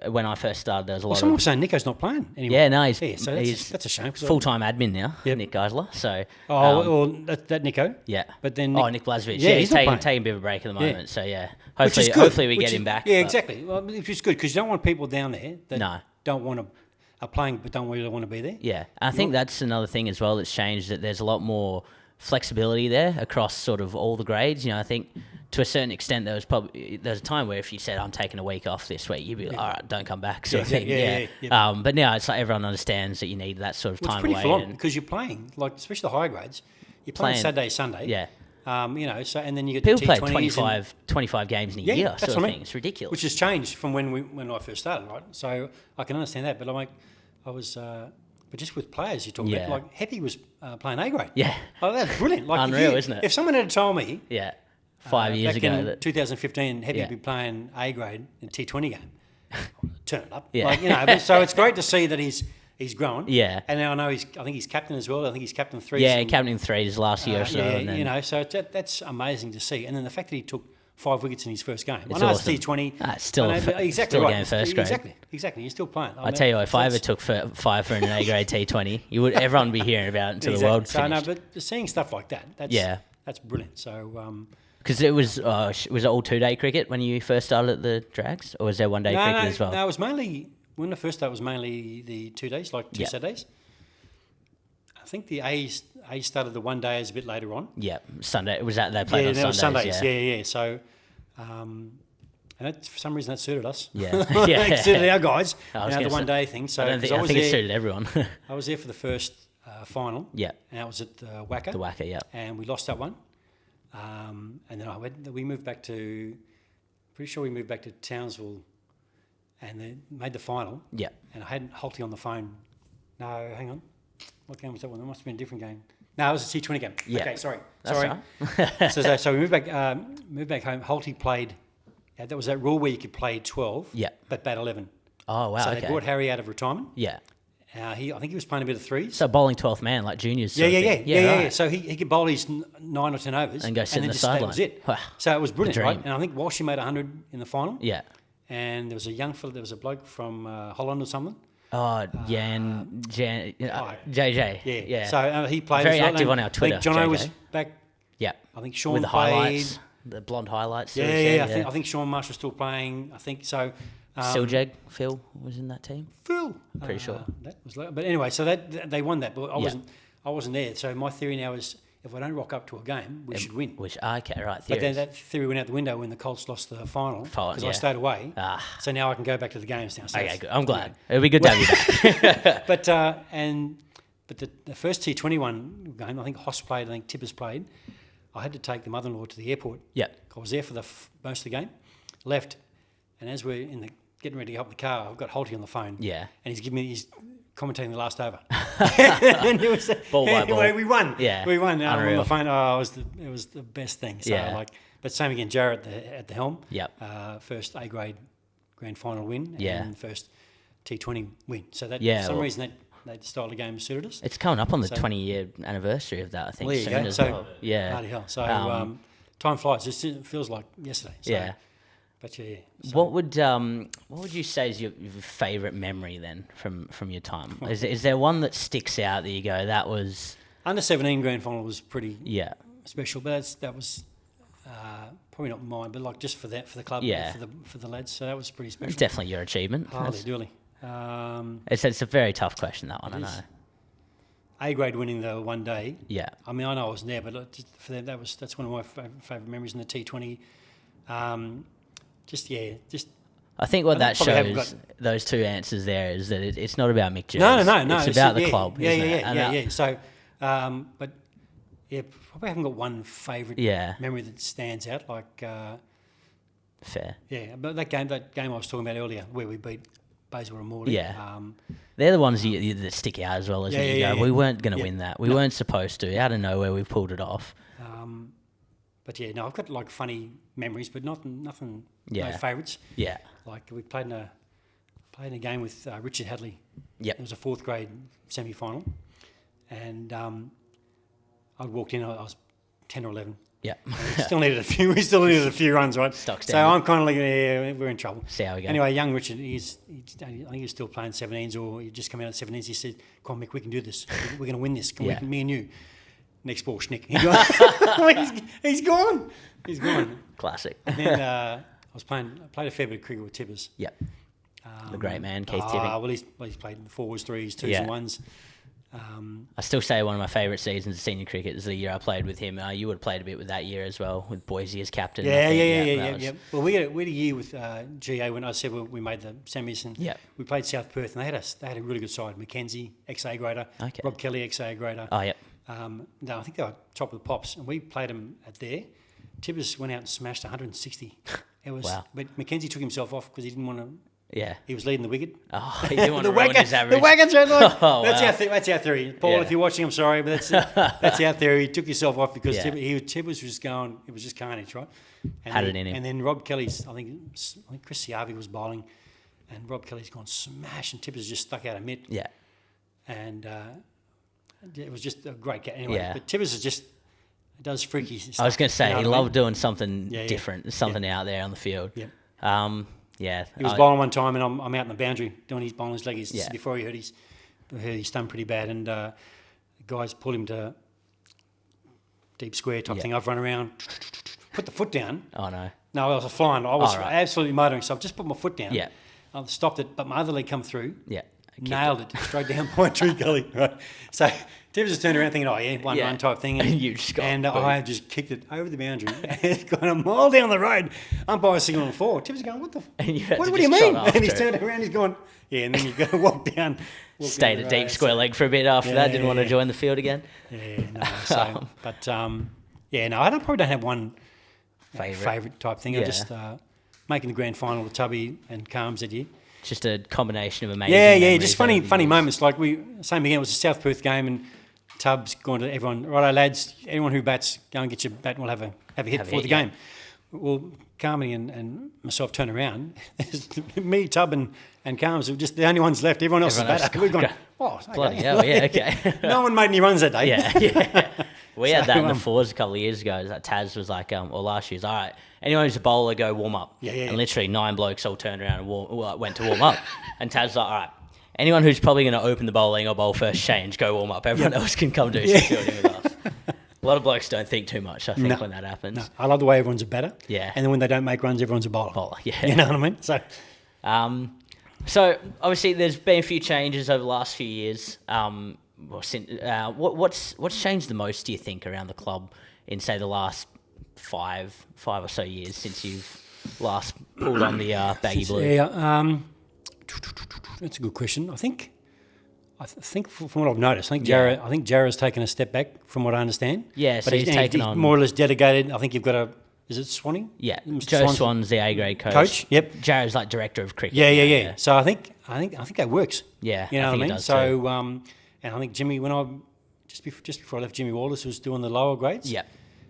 When I first started, there was a lot Someone of. was saying Nico's not playing anymore. Yeah, no, he's that's a shame. full-time admin now, Yep. Nick Geisler. So. That Nico. Yeah. But then Nick Blazevich. Yeah, he's not taking playing. a bit of a break at the moment. So yeah, Which is good. hopefully we get him back. Yeah, but- exactly. Well, which is good, because you don't want people down there that No. don't want to are playing but don't really want to be there. Yeah, I think that's another thing as well that's changed, that there's a lot more flexibility there across sort of all the grades. I think to a certain extent there's a time where if you said I'm taking a week off this week, you'd be like, all right, don't come back, sort of thing. Yeah. But now it's like everyone understands that you need that sort of Well, time it's pretty away. full on, because you're playing, like especially the higher grades, you're playing Saturday, Sunday. Yeah. So and then you get People the play T20s 25 games in a year, that's sort of what I thing. mean. It's ridiculous. Which has changed from when I first started, right? So I can understand that, but but just with players you're talking about, like Heppy was playing A grade. Yeah. Oh, that's brilliant. Like Unreal, isn't it? If someone had told me, yeah, 5 years back ago, in that 2015, Heppy would be playing A grade in a T20 game, turn it up. Yeah. But so it's great to see that he's grown. Yeah. And now I know I think he's captain as well. I think he's captain 3. yeah, captain 3s last year or so. Yeah, and then, so that's amazing to see. And then the fact that he took 5 wickets in his first game. It's I know awesome. It's T20. It's still exactly still right. a game of first grade. Exactly. You're still playing. I tell you, if I ever took 5 for an A grade T20, everyone would be hearing about it until the world finished. So no, but seeing stuff like that, that's brilliant. So. Because it was it all 2-day cricket when you first started at the Drags, or was there 1-day cricket as well? No, it was mainly when I first started. It was mainly the 2 days, like two Saturdays. I think the A started the 1 day as a bit later on. Yeah, Sunday. Was that they played on Sundays? Yeah. So, and for some reason that suited us. Yeah, it suited our guys. The 1 day thing. So I think it suited everyone. I was there for the first final. Yeah, and that was at the Wacker. The Wacker, yeah. And we lost that one. And then we moved back to. Pretty sure we moved back to Townsville, and they made the final. Yeah. And I had Holty on the phone. No, hang on. What game was that one? That must have been a different game. No, it was a T20 game. Yeah. Okay, sorry. That's right. so we moved back home. Holty played. Yeah, that was that rule where you could play 12. Yeah. But bat 11. Oh wow. So okay. they brought Harry out of retirement. Yeah. I think he was playing a bit of threes. So bowling 12th man like juniors. Yeah. Right. So he could bowl his 9 or 10 overs and go sit in the sideline. That was it. Wow. So it was brilliant, right? And I think Walsh made 100 in the final. Yeah. And there was a young fella. There was a bloke from Holland or something. Oh, JJ. Yeah. So he played very as well. active on our Twitter. I think Jono was back. Yeah. I think Sean with the played. Highlights, the blonde highlights. I think Sean Marsh was still playing. I think so. Siljag, Phil was in that team. Phil, pretty sure. That was, but anyway, so that they won that, but I wasn't there. So my theory now is, if I don't rock up to a game, we should win. Okay, right. But then that theory went out the window when the Colts lost the final because I stayed away. So now I can go back to the games now. So okay, good. I'm glad. It'll be good to have you back. But the first T21 game, I think Hoss played, I think Tippers played. I had to take the mother-in-law to the airport. Yeah. I was there for most of the game. Left, and as we're getting ready to hop the car, I've got Holty on the phone. Yeah. And he's commentating the last over. And it was ball by ball. We won. Yeah. We won. On Unreal. the phone. It was the best thing. So but same again, Jarrett at the helm. Yep. First A grade grand final win. Yeah. And first T20 win. So that for some reason that style of game suited us. It's coming up on the 20-year anniversary of that, I think. Well, there you go. So yeah. Bloody hell. So time flies. It feels like yesterday. So, yeah. But yeah. So. What would you say is your favourite memory then from your time? Is there one that sticks out that you go, that was under 17 grand final was pretty special, but that was probably not mine, but like just for the club, for the lads. So that was pretty special. Definitely your achievement. Hardly. It's a very tough question, that one. I know. A grade winning the 1 day. Yeah. I mean, I know I wasn't there, but for them, that's one of my favourite memories in the T20. I think what that shows, those two answers there, is that it's not about Mick Jurss. No. It's about the club. Yeah. So, but probably haven't got one favourite memory that stands out. Like, fair. Yeah, but that game I was talking about earlier, where we beat Bayswater and Morley. Yeah. They're the ones that stick out as well, isn't it? You go, we weren't going to win that. We weren't supposed to. Out of nowhere, we pulled it off. But I've got like funny memories, but nothing. No favourites. Yeah. Like we played in a game with Richard Hadley. Yep. It was a 4th grade semi-final, and I walked in. I was 10 or 11. Yeah. We still needed a few runs, right? Stock so I'm kind of like, we're in trouble. See how we go. Anyway, young Richard, I think he was still playing 17s, or he just come out of 17s. He said, "Come on, Mick, we can do this. We're going to win this. Me and you." Next ball, schnick. He's gone. He's gone. Classic. And then I played a fair bit of cricket with Tippers. Yep. The great man, Keith Tipping. Well, he's played 4s, 3s, 2s and 1s. I still say one of my favourite seasons of senior cricket is the year I played with him. You would have played a bit with that year as well, with Boise as captain. Yeah. Well, we had a year with GA when I said we made the semis, and we played South Perth, and they had a really good side. Mackenzie, ex-A grader. Okay. Rob Kelly, ex-A grader. Oh, yep. No, I think they were top of the pops, and we played them at there. Tippers went out and smashed 160. It was, wow. But Mackenzie took himself off because he didn't want to. Yeah, he was leading the wicket. Oh, he didn't want to ruin his average. The wagons are like, wow. That's our theory. Paul, if you're watching, I'm sorry, but that's our theory. He took himself off because Tippers was just going. It was just carnage, right? Had it in him. And then Rob Kelly's, I think Chris Siavi was bowling, and Rob Kelly's gone smash, and Tippers just stuck out a mitt. Yeah, and it was just a great game. Anyway, but Tippers is just does freaky stuff. I was going to say, you know he what I loved mean? doing something different, something out there on the field. Yep. Yeah. He was bowling one time, and I'm out in the boundary doing his bowling his leg. Before he hurt his thumb pretty bad, and the guys pulled him to deep square type thing. I've run around, put the foot down. Oh, no. No, I was flying. I was absolutely motoring, so I've just put my foot down. Yeah. I stopped it, but my other leg come through. Yeah. Nailed it straight down Point Tree Gully. Right. So Tibbs just turned around thinking, one run type thing. And you just got I just kicked it over the boundary. It's gone a mile down the road. Umpire was signaling 4. Tibbs is going, what do you mean? And he's turned around, he's gone, and then you've got to walk down. Stayed at deep square leg for a bit after that, didn't want to join the field again. Yeah, no. So, but, I probably don't have one favourite type thing. I just making the grand final with Tubby and Calms that year. Just a combination of amazing just funny moments. Like same again, it was a South Perth game, and Tubbs going to everyone, righto lads, everyone who bats, go and get your bat, and we'll have a hit before the game. Well, Carmody and myself turn around. Me, Tubb and Calms were just the only ones left. Everyone else is batter. We've gone, bloody hell, yeah, okay. No one made any runs that day. Yeah. We had that in the fours a couple of years ago. That Taz was like, or last year's, all right, anyone who's a bowler, go warm up. Yeah. And literally 9 blokes all turned around and went to warm up. And Taz was like, all right, anyone who's probably going to open the bowling or bowl first change, go warm up. Everyone else can come do some fielding with us. A lot of blokes don't think too much, I think, when that happens. No. I love the way everyone's a batter. Yeah. And then when they don't make runs, everyone's a bowler. Yeah. You know what I mean? So obviously there's been a few changes over the last few years. What's changed the most, do you think, around the club in, say, the last five or so years since you've last pulled on the baggy blue? Yeah, that's a good question. I think from what I've noticed, I think Jarrah's taken a step back from what I understand. Yeah, so he's taken on more or less delegated. I think you've got is it Swanning? Yeah, Joe Swan's the A-grade coach. Yep. Jarrah's like director of cricket. Yeah. So I think that works. Yeah, you know I think what I mean. It does so too. And I think Jimmy, when I just before I left, Jimmy Wallace was doing the lower grades. Yeah.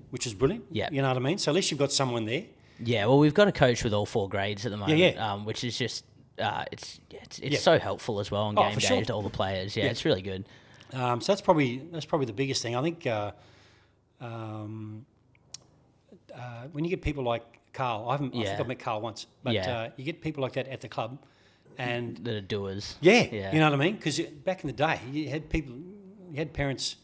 Which is brilliant. Yeah. You know what I mean. So at least you've got someone there. Yeah. Well, we've got a coach with all 4 grades at the moment. Yeah. Which is just it's so helpful as well on game day to all the players. Yeah, it's really good. So that's probably the biggest thing. I think when you get people like Carl, I think I've met Carl once, but you get people like that at the club, and that are doers. Yeah, you know what I mean? Because back in the day, you had parents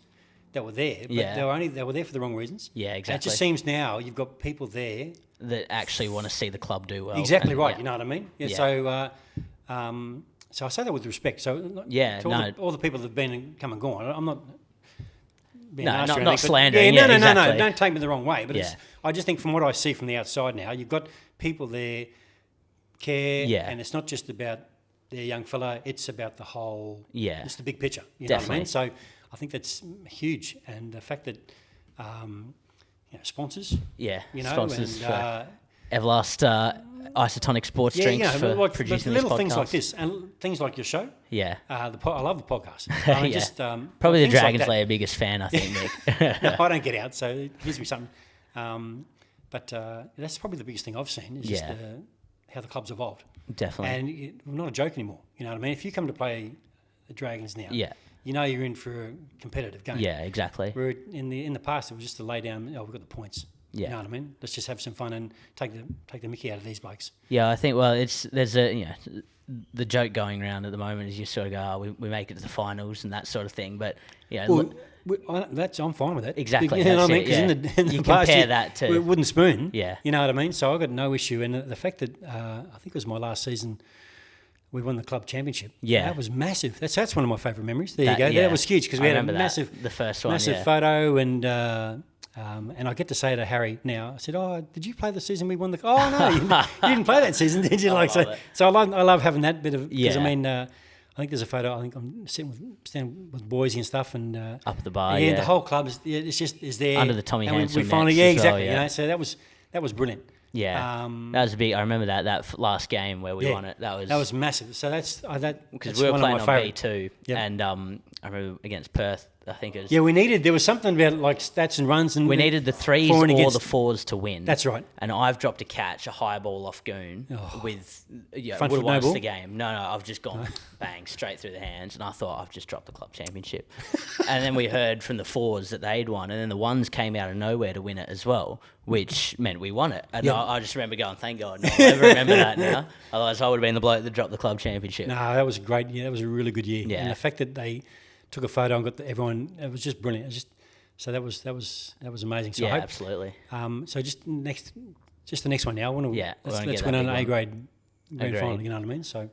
that were there, but they were there for the wrong reasons. Yeah, exactly. And it just seems now you've got people there that actually want to see the club do well. Exactly right. You know what I mean? Yeah. So I say that with respect. So all the people that have been and come and gone. I'm not. Not slandering. No. Exactly. Don't take me the wrong way. But I just think from what I see from the outside now, you've got people there care, and it's not just about their young fella. It's about the whole. Yeah. It's the big picture. You know what I mean? So I think that's huge, and the fact that sponsors. Yeah. Sponsors for Everlast Isotonic sports drinks for producing this podcast. Little things like this and things like your show. Yeah. I love the podcast. Probably the Dragons Layer biggest fan, I think, Mick. No, I don't get out, so it gives me something. But that's probably the biggest thing I've seen is just how the club's evolved. Definitely. And we're not a joke anymore. You know what I mean? If you come to play the Dragons now, you know you're in for a competitive game. Yeah, exactly. Where in the past it was just to lay down, we've got the points. Yeah. You know what I mean? Let's just have some fun and take the mickey out of these blokes. Yeah, I think there's the joke going around at the moment is you sort of go, we make it to the finals and that sort of thing, but I'm fine with that. Exactly. You know what I mean? Because in the past, compare that to wooden spoon. Yeah. You know what I mean? So I got no issue, and the fact that I think it was my last season. We won the club championship. Yeah, that was massive. That's one of my favourite memories. There you go. Yeah. That was huge because we had a massive photo, and I get to say to Harry now. I said, "Oh, did you play the season we won the?" Oh no, you didn't play that season, did you? So I love having that bit of because I mean. I think there's a photo. I think I'm standing with boys and stuff, and up at the bar. Yeah, the whole club is there under the Tommy Hanson. We finally, exactly. Well, so that was brilliant. Yeah, that was big. I remember that last game where we won it. That was massive. So that's because we were playing on B2, and I remember against Perth I think it was. Yeah, there was something about like stats and runs. And we needed the threes or the fours to win. That's right. And I've dropped a catch, a high ball off goon with, would have no won us ball? the game. No, I've just gone bang, straight through the hands. And I thought, I've just dropped the club championship. And then we heard from the fours that they'd won. And then the ones came out of nowhere to win it as well, which meant we won it. And I just remember going, thank God, I'll never remember that now. Otherwise, I would have been the bloke that dropped the club championship. No, that was a great year. That was a really good year. Yeah. And the fact that they took a photo and got everyone, it was just brilliant. So that was amazing. So yeah, I hope, absolutely. So just the next one now. I want to let's win an A grade grand final. You know what I mean? So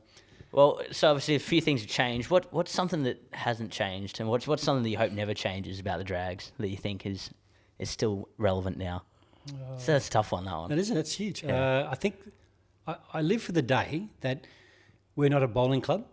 obviously a few things have changed. What's something that hasn't changed, and what's something that you hope never changes about the Drags that you think is still relevant now? So that's a tough one. That one. That is. That's huge. Yeah. I think I live for the day that we're not a bowling club.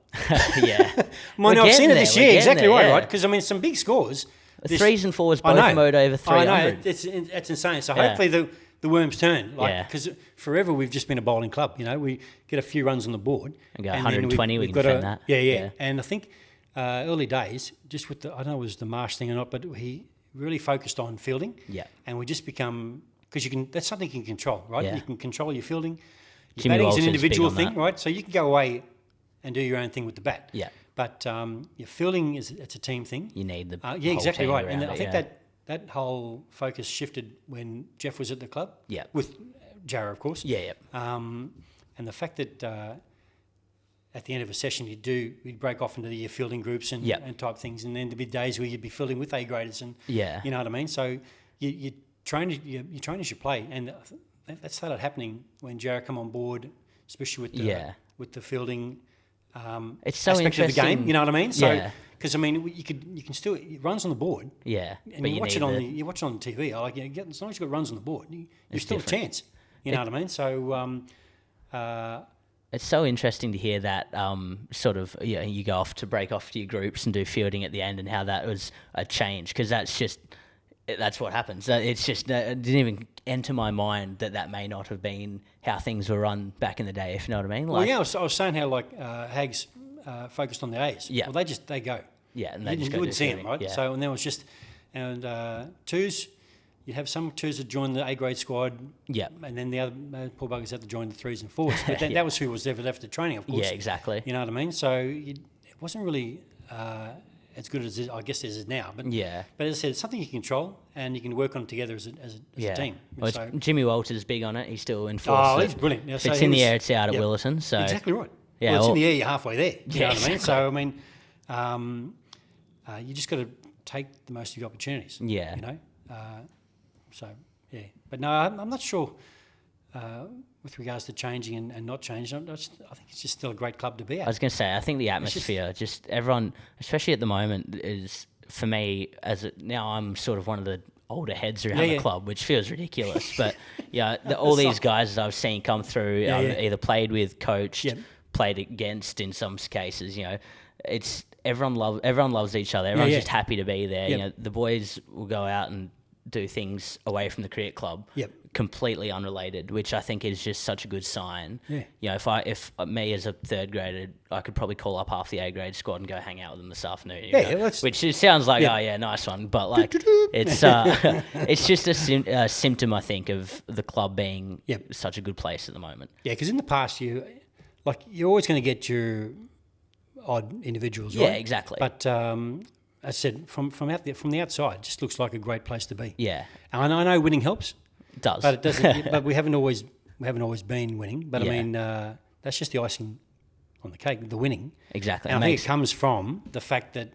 Yeah. I've seen it this year. Exactly right? Because, I mean, some big scores. Threes and fours both mowed over 300. I know. It's insane. So hopefully the worms turn. Because forever we've just been a bowling club. You know, we get a few runs on the board. And go 120, we can defend that. Yeah. And I think early days, just with I don't know if it was the Marsh thing or not, but he really focused on fielding. Yeah. And we just become, because that's something you can control, right? Yeah. You can control your fielding. Your Jimmy batting's an individual thing, that. right? So you can go away and do your own thing with the bat. Yeah. But your fielding it's a team thing. You need the yeah, exactly right. And I think that that whole focus shifted when Jeff was at the club. Yeah. With Jarrah, of course. Yeah. And the fact that at the end of a session we'd break off into your fielding groups and type things, and then there'd be days where you'd be fielding with A graders and you know what I mean. So you train as you play, and that started happening when Jarrah come on board, especially with the fielding. It's so aspect of the game, you know what I mean? So, because I mean, you can still it runs on the board. Yeah, and you watch it on TV. I like as long as you've got runs on the board, you're still different. A chance. You know what I mean? So, it's so interesting to hear that sort of you go off to break off to your groups and do fielding at the end, and how that was a change, because that's what happens. It's just it didn't even enter my mind that may not have been how things were run back in the day, if you know what I mean. I was saying how Hags focused on the A's. Yeah. Well, they go. Yeah, and they you wouldn't see them, right? Yeah. So, and there was just twos. You'd have some twos that joined the A grade squad. Yeah. And then the other poor buggers had to join the threes and fours. But that was who was ever left at training, of course. Yeah, exactly. You know what I mean? So it wasn't really as good as I guess it is now. But but as I said, it's something you can control and you can work on together as a team. Well, so, Jimmy Walters big on it. He's still enforced. Oh, he's brilliant. If it's in the air, it's out at Willetton. So exactly right. Yeah, well, it's in the air, you're halfway there. You know what I mean? Exactly. So I mean, you just got to take the most of your opportunities. Yeah. You know. So yeah, but no, I'm not sure with regards to changing and not changing. I think it's just still a great club to be at. I was going to say, I think the atmosphere, just everyone, especially at the moment, is for me now I'm sort of one of the older heads around the club, which feels ridiculous. But all these guys I've seen come through, either played with, coached, played against in some cases. It's everyone loves each other. Everyone's just happy to be there. Yep. The boys will go out and do things away from the cricket club, completely unrelated, which I think is just such a good sign. Yeah. If me as a third grader, I could probably call up half the A grade squad and go hang out with them this afternoon. Which it sounds like, nice one, but like it's it's just a symptom, I think, of the club being such a good place at the moment. Yeah, because in the past you're always going to get your odd individuals, right? Yeah, exactly. But I said from the outside, it just looks like a great place to be. Yeah, and I know winning helps. It does, but it doesn't. But we haven't always been winning. But I mean, that's just the icing on the cake. The winning, exactly. And I think it comes from the fact that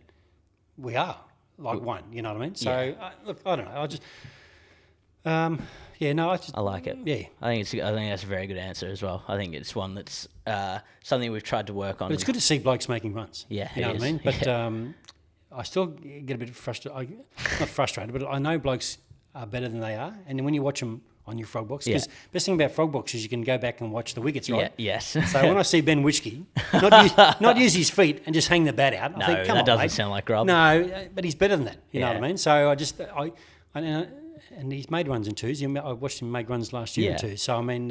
we are one. You know what I mean? So look, I don't know. I just. I like it. Yeah, I think that's a very good answer as well. I think it's one that's something we've tried to work on. But it's good to see blokes making runs. Yeah, you know what I mean. But I still get a bit frustrated. Not frustrated, but I know blokes are better than they are. And when you watch them on your frog box, because best thing about frog box is you can go back and watch the wickets, right? Yeah, yes. So when I see Ben Witchke not use his feet and just hang the bat out, I think, come on, that doesn't mate. sound like Rob. No, but he's better than that. You know what I mean? So and he's made runs in twos. I watched him make runs last year in twos. So I mean,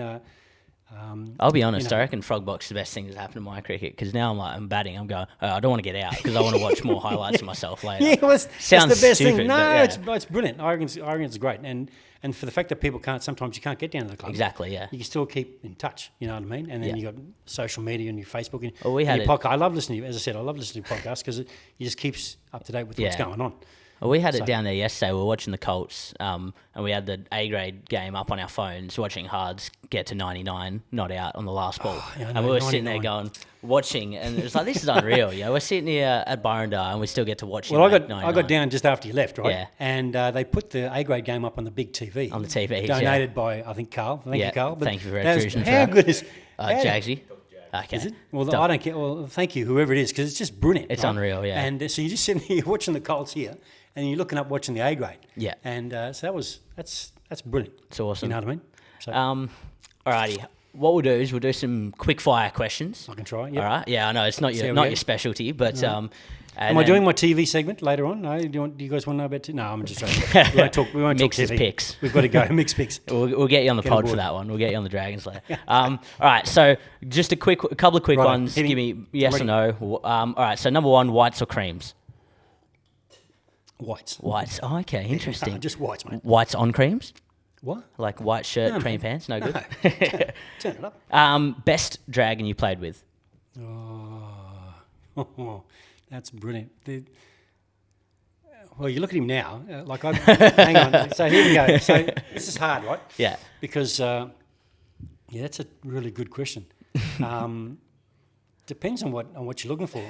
I'll be honest. I reckon frog box is the best thing that's happened to my cricket because now I'm batting. I'm going. Oh, I don't want to get out because I want to watch more highlights of myself later. Yeah, well, sounds it's the best stupid, thing. No, yeah. it's brilliant. I reckon it's great, and for the fact that people sometimes you can't get down to the club. Exactly. Yeah. You can still keep in touch. You know what I mean? And then you got social media and your Facebook and, we had your podcast. I love listening. As I said, I love listening to podcasts because it just keeps up to date with what's going on. Well, we had it down there yesterday. We were watching the Colts, and we had the A-grade game up on our phones, watching Hards get to 99, not out on the last ball. And we were sitting there watching, and it was like, this is unreal. We're sitting here at Burrendar, and we still get to watch. Well, I got down just after you left, right? Yeah. And they put the A-grade game up on the big TV. On the TV, donated by I think Carl. Thank you, Carl. But thank you for intrusion. How good is Jagsy? Okay. Is it? Well, I don't care. Well, thank you, whoever it is, because it's just brilliant. It's unreal, yeah. And so you're just sitting here watching the Colts here, and you're looking up watching the A grade. Yeah. And so that's brilliant. It's awesome. You know what I mean? So, alrighty. What we'll do is we'll do some quick fire questions. I can try. Yep. All right. Yeah, I know it's not your specialty, but no. Am I doing my TV segment later on? No. Do you guys want to know about it? No, I'm just joking. We won't talk Mick's TV. Picks. We've got to go. Mick's Picks. We'll get you on the pod for that one. We'll get you on the Dragons later. All right. So just a couple of quick ones. Give me yes or no. All right. So number one, whites or creams? Whites. Oh, okay. Interesting. Just whites, mate. Whites on creams? What? Like white shirt, cream pants? No good? Turn it up. Best dragon you played with? Oh, that's brilliant. Well, you look at him now. Hang on. So here we go. So this is hard, right? Yeah. Because, that's a really good question. Depends on what you're looking for.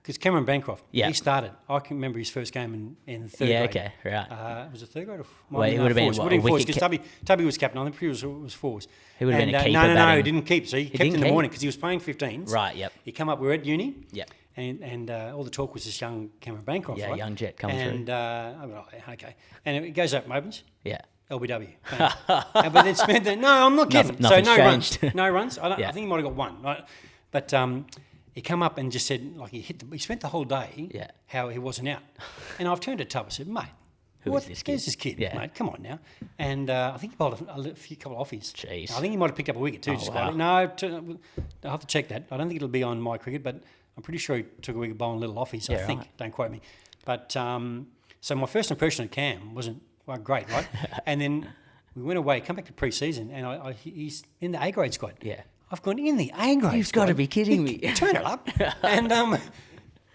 Because Cameron Bancroft, he started. I can remember his first game in third grade. Yeah, okay, right. Was it third grade? He would have been fours because Tubby was captain. I think he was fours. He would have been a keeper. No, he didn't keep. So he kept in the morning because he was playing 15s. Right, yep. He come up, we were at uni. Yep. And all the talk was this young Cameron Bancroft, right? Young jet coming through. Okay. And it goes up and opens. Yeah. LBW. But it's meant that, no, I'm not kidding. Nothing's so changed. No runs. I think he might have got one, right? But he come up and just said, he spent the whole day how he wasn't out. And I've turned to Tub and said, mate, who is this kid? Who's this kid, mate? Come on now. And I think he bowled a couple of offies. Jeez. I think he might have picked up a wicket too. Wow. No, I'll have to check that. I don't think it'll be on my cricket, but I'm pretty sure he took a wicket bowling little offies, I think. Right. Don't quote me. But so my first impression of Cam wasn't great, right? And then we went away, come back to pre-season, and he's in the A-grade squad. Yeah. I've gone in the A-grade You've squad. got to be kidding me. Turn it up. And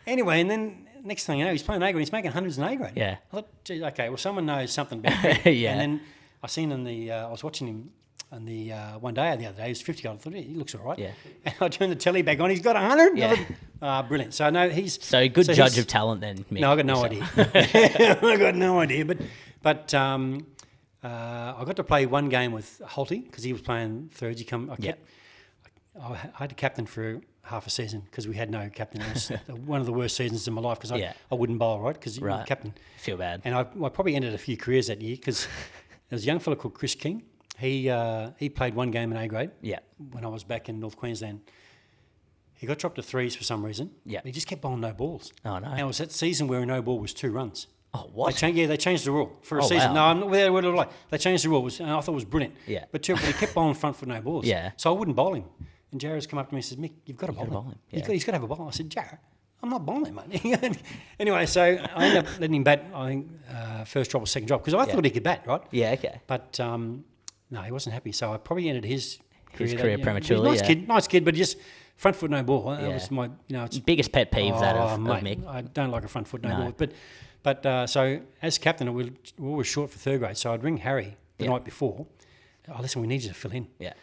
anyway, and then next thing you know, he's playing A-grade. He's making hundreds in A-grade. Yeah. I thought, gee, okay, well, someone knows something about that. Yeah. And then I seen I was watching him on the one day the other day. He was 50. I thought, he looks all right. Yeah. And I turned the telly back on. He's got 100. Yeah. Brilliant. So no, he's good judge of talent then. Mick, no, I got no idea. I got no idea. But I got to play one game with Holty because he was playing thirds. I had to captain for half a season because we had no captain. It was one of the worst seasons in my life because I wouldn't bowl, right? Because you were captain. Feel bad. And I probably ended a few careers that year because there was a young fellow called Chris King. He played one game in A-grade when I was back in North Queensland. He got dropped to threes for some reason. Yeah. He just kept bowling no balls. Oh, no. And it was that season where a no ball was 2 runs. Oh, what? They changed the rule for a season. Wow. No, they changed the rule, and I thought it was brilliant. Yeah. But he kept bowling front for no balls. Yeah. So I wouldn't bowl him. And Jarrah's come up to me and says, Mick, you've got to bowl him. Yeah. He's got to have a bowl. I said, Jarrah, I'm not bowling, mate. Anyway, so I ended up letting him bat, I think, first drop or second drop, because I thought he could bat, right? Yeah, okay. But no, he wasn't happy. So I probably ended his career prematurely. Nice kid, but just front foot no ball. That was my, it's biggest pet peeve of mate, Mick. I don't like a front foot no ball. But so as captain, we were always short for third grade. So I'd ring Harry the night before. Oh, listen, we need you to fill in. Yeah.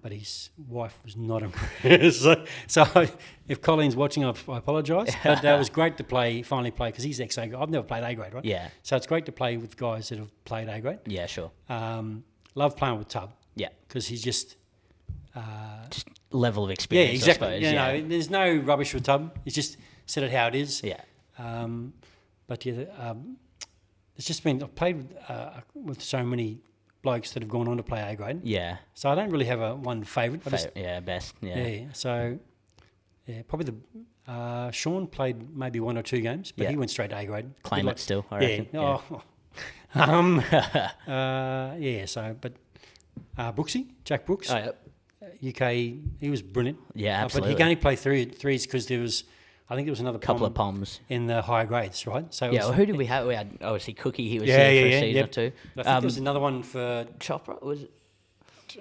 But his wife was not impressed. So if Colleen's watching, I apologise. But it was great to finally play, because he's ex-A grade. I've never played A grade, right? Yeah. So it's great to play with guys that have played A grade. Yeah, sure. Love playing with Tub. Yeah. Because he's just level of experience. Yeah, exactly. I suppose. No, there's no rubbish with Tub. He's just said it how it is. Yeah. But it's just been, I've played with so many blokes that have gone on to play A grade. Yeah. So I don't really have one favourite. Best. Yeah. Yeah. So probably Sean played maybe 1 or 2 games, but he went straight to A grade. Claim it still, I reckon. Yeah. So but Brooksy, Jack Brooks. Oh, yeah. UK, he was brilliant. Yeah, absolutely. But he can only play threes because I think there was another couple of poms in the higher grades, right? So who did we have? We had obviously Cookie. He was here for a season or two. I think there was another one for Chopra. Was it?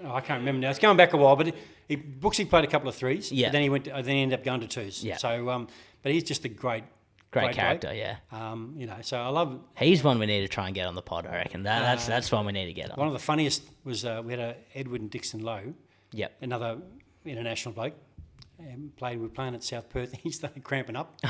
I can't remember now. It's going back a while, but Brooksy played a couple of threes. Yeah. But then he ended up going to twos. Yeah. So, but he's just a great character. bloke. Yeah. So I love. He's one we need to try and get on the pod. I reckon that's one we need to get on. One of the funniest was we had a Edward Dixon Lowe. Yep. Another international bloke. We were playing at South Perth. He started cramping up.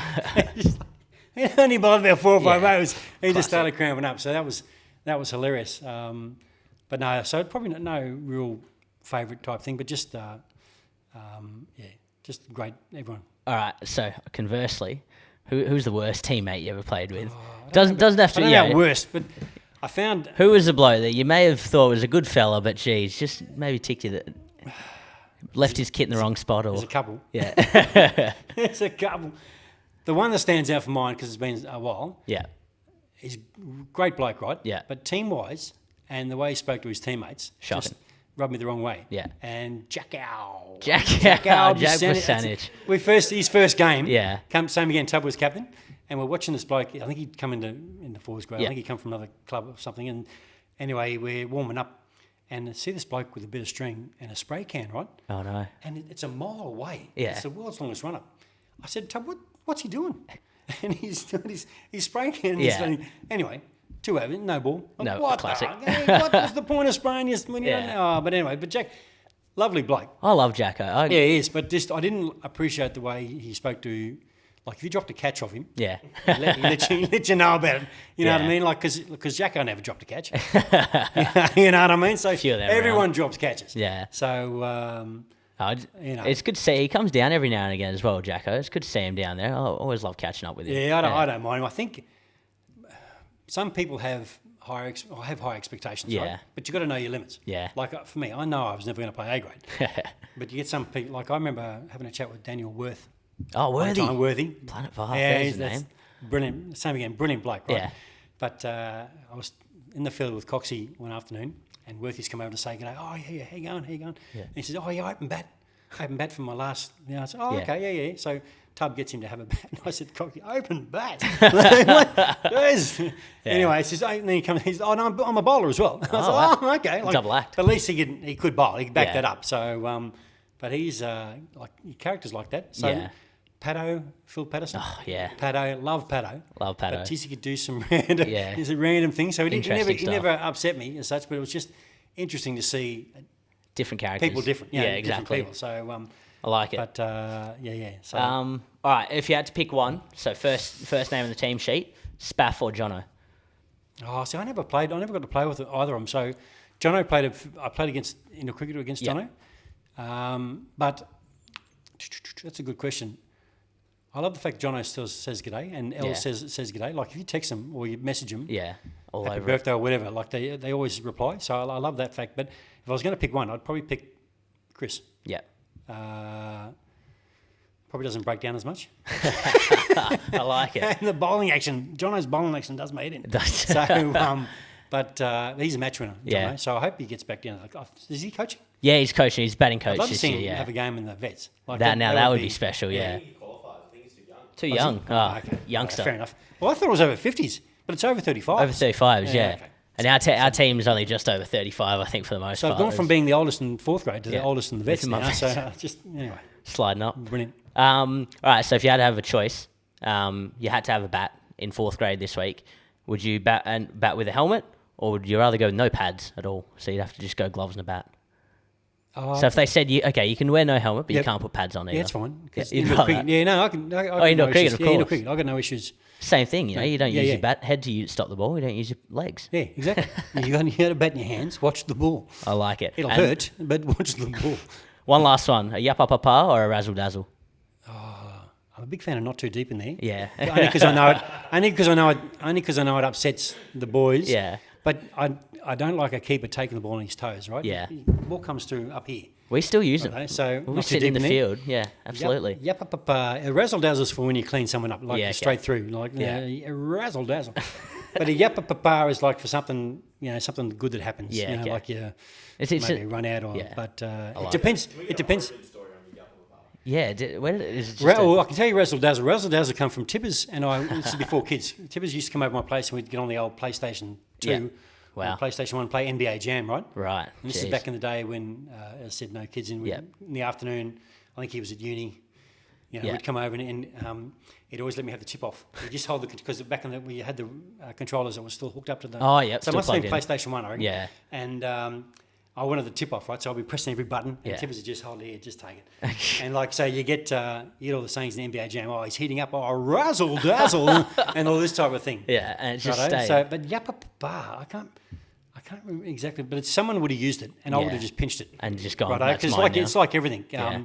He only bowled about 4 or 5 overs. He just started cramping up. So that was hilarious. But no, so probably no real favourite type thing, but just just great everyone. All right. So conversely, who's the worst teammate you ever played with? Doesn't have to. I don't know worst, but I found who was the bloke that you may have thought was a good fella, but geez, just maybe ticked you that. Left his kit in the wrong spot, or there's a couple. Yeah, there's a couple. The one that stands out for mine because it's been a while. Yeah, he's a great bloke, right? Yeah, but team wise and the way he spoke to his teammates, shocking. Just rubbed me the wrong way. Yeah, and Jack Percentage. His first game. Yeah, same again. Tub was captain, and we're watching this bloke. I think he'd come into fourth grade. Yeah. I think he'd come from another club or something. And anyway, we're warming up. And I see this bloke with a bit of string and a spray can, right? Oh, no. And it's a mile away. Yeah. It's the world's longest runner. I said, Tub, what's he doing? And he's doing his spray can. Yeah. Anyway, 2 overs, no ball. No, what classic. What was the point of spraying when you don't know? But anyway, Jack, lovely bloke. I love Jacko. Yeah, he is. But just I didn't appreciate the way he spoke to. Like, if you dropped a catch off him, he let you know about it. You know what I mean? Like, because Jacko never dropped a catch. You know what I mean? So everyone drops catches. Yeah. So, it's good to see. He comes down every now and again as well, Jacko. It's good to see him down there. I always love catching up with him. Yeah, I don't mind him. I think some people have high expectations, right? But you've got to know your limits. Yeah. Like, for me, I know I was never going to play A grade. But you get some people, like I remember having a chat with Daniel Worth. Oh, Worthy. Planet 5, there's his name. Brilliant. Same again, brilliant bloke, right? Yeah. But I was in the field with Coxie one afternoon, and Worthy's come over to say, "G'day, how you going? Yeah. And he says, I open bat for my last." I said, okay, yeah. So Tub gets him to have a bat, and I said, "Coxie, open bat." Anyway, he says, and then he comes. He's, no, I'm a bowler as well. I said, okay, like, double act. But at least he could bowl. He could back that up. So, but he's like characters like that. So. Paddo, Phil Patterson. Oh, yeah. Paddo, love Paddo. But he could do some random things. So he never upset me as such, but it was just interesting to see different characters. People different. Yeah, exactly. People. So I like it. But So all right, if you had to pick one, so first name on the team sheet, Spaff or Jono? Oh, see, I never got to play with either of them. So Jono I played against cricket against Jono. But that's a good question. I love the fact Jono still says g'day and Elle says g'day. Like if you text them or you message them, all happy over birthday or whatever, like they always reply. So I love that fact. But if I was going to pick one, I'd probably pick Chris. Yeah. Probably doesn't break down as much. I like it. And the bowling action, Jono's bowling action does my head in. It does. So, but he's a match winner, Jono. Yeah. So I hope he gets back down. Is he coaching? Yeah, he's coaching. He's batting coach I'd love this to see year. him have a game in the vets. Like that would be special. Yeah. Too young. Okay. Youngster. Fair enough. Well, I thought it was over 50s, but it's over 35. Over 35s, yeah. Okay. And our team is only just over 35, I think, for the most part. So I've gone from being the oldest in fourth grade to the oldest in the vets now. So just, anyway. Sliding up. Brilliant. All right, so if you had to have a choice, you had to have a bat in fourth grade this week, would you bat with a helmet, or would you rather go no pads at all? So you'd have to just go gloves and a bat. So if they said, you can wear no helmet, but you can't put pads on either. Yeah, that's fine. I can. Indoor cricket, of course. Indoor cricket. I've got no issues. Same thing, you don't use your bat head to stop the ball. You don't use your legs. Yeah, exactly. you got a bat in your hands. Watch the ball. I like it. It'll hurt, but watch the ball. One last one: a yappa papa or a razzle dazzle? I'm a big fan of not too deep in there. Yeah. Only because I know it. Only because I know it upsets the boys. Yeah. But I don't like a keeper taking the ball on his toes, right? Yeah. The ball comes through up here. We still use them. Okay, so we sit in the field. Yeah, absolutely. A razzle dazzle's for when you clean someone up, straight through, razzle dazzle. But a yappa papa is like for something, something good that happens. Yeah, okay. Like you it's maybe run out or. Yeah. But like it depends. It depends. Yeah, where is it? I can tell you Razzle Dazzle. Razzle Dazzle come from Tippers, and this is before kids. Tippers used to come over my place, and we'd get on the old PlayStation 2. Yeah. Wow. PlayStation 1, play NBA Jam, right? Right. And this is back in the day when, as I said, no kids in. In the afternoon, I think he was at uni. We'd come over and he'd always let me have the chip off. He'd just hold because back in the we had the controllers that were still hooked up to the. Oh yeah. So it must have been PlayStation 1, I reckon. Yeah. And I wanted the tip off, right? So I'll be pressing every button, and Tippers would just hold it here, just take it. And so you get all the sayings in the NBA Jam. Oh, he's heating up. Oh, razzle dazzle, and all this type of thing. Yeah, and it's just right, so, but yappa bar, I can't remember exactly, but someone would have used it, and I would have just pinched it and just gone. Right, because it's like everything. Yeah.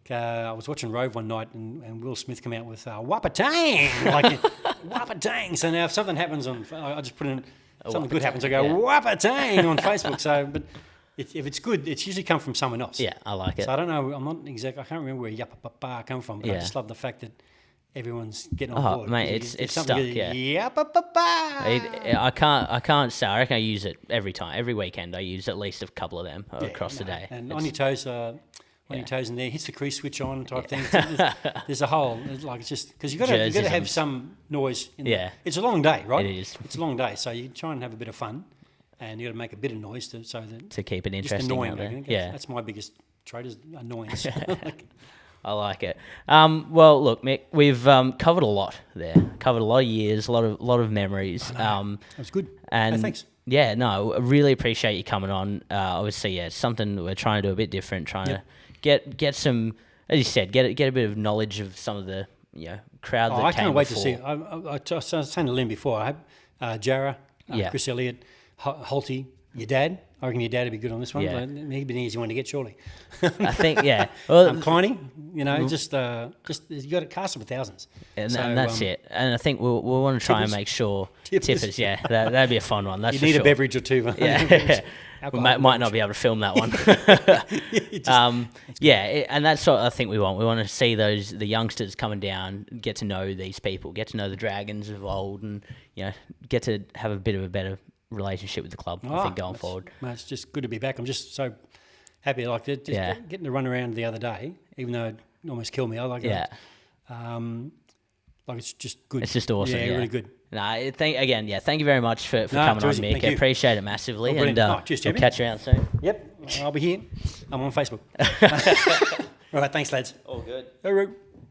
I was watching Rove one night, and Will Smith came out with wappa-tang, like wappa-tang. So now if something happens I just put in something good happens, I go wappa-tang on Facebook. So, but if it's good, it's usually come from someone else. Yeah, I like it. So I don't know. I'm not exact. I can't remember where yappa-pa-pa come from, but I just love the fact that everyone's getting on board. Oh, mate, it's stuck. Yeah. Yappa-pa-pa. I can't say. I reckon I use it every time, every weekend. I use at least a couple of them across the day. And on your toes. On your toes in there, hits the crease switch on type thing. There's a whole, it's just, because you've got to have some noise in there. It's a long day, right? It is. It's a long day, so you try and have a bit of fun, and you've got to make a bit of noise to keep it interesting. Annoying, that's my biggest trait is annoyance. I like it. Well, look, Mick, we've covered a lot there. Covered a lot of years, a lot of memories. That's good. And thanks. Yeah, no, I really appreciate you coming on. Obviously, it's something we're trying to do a bit different, trying to get some, as you said, get a bit of knowledge of some of the crowd that came before. I can't wait to see it. I was saying to Lynn before, I hope Jarrah, Chris Elliott, Holty, your dad. I reckon your dad would be good on this one. Yeah. He'd be an easy one to get, surely. I think, yeah. Well, Kleiny, just you got to cast them with thousands. And that's it. And I think we'll want to try and make sure Tippers, that'd be a fun one. That's you for need sure. a beverage or two. Yeah. We might not be able to film that one. And that's what I think we want. We want to see the youngsters coming down, get to know these people, get to know the Dragons of old, and get to have a bit of a better relationship with the club. I think going forward. It's just good to be back. I'm just so happy. Like getting to run around the other day, even though it almost killed me. I like it. Like it's just good. It's just awesome. Yeah, really good. Thank you very much for coming on, Mick. I appreciate it massively. And we'll catch you around soon. Yep, I'll be here. I'm on Facebook. All right, thanks, lads. All good. Hooroo.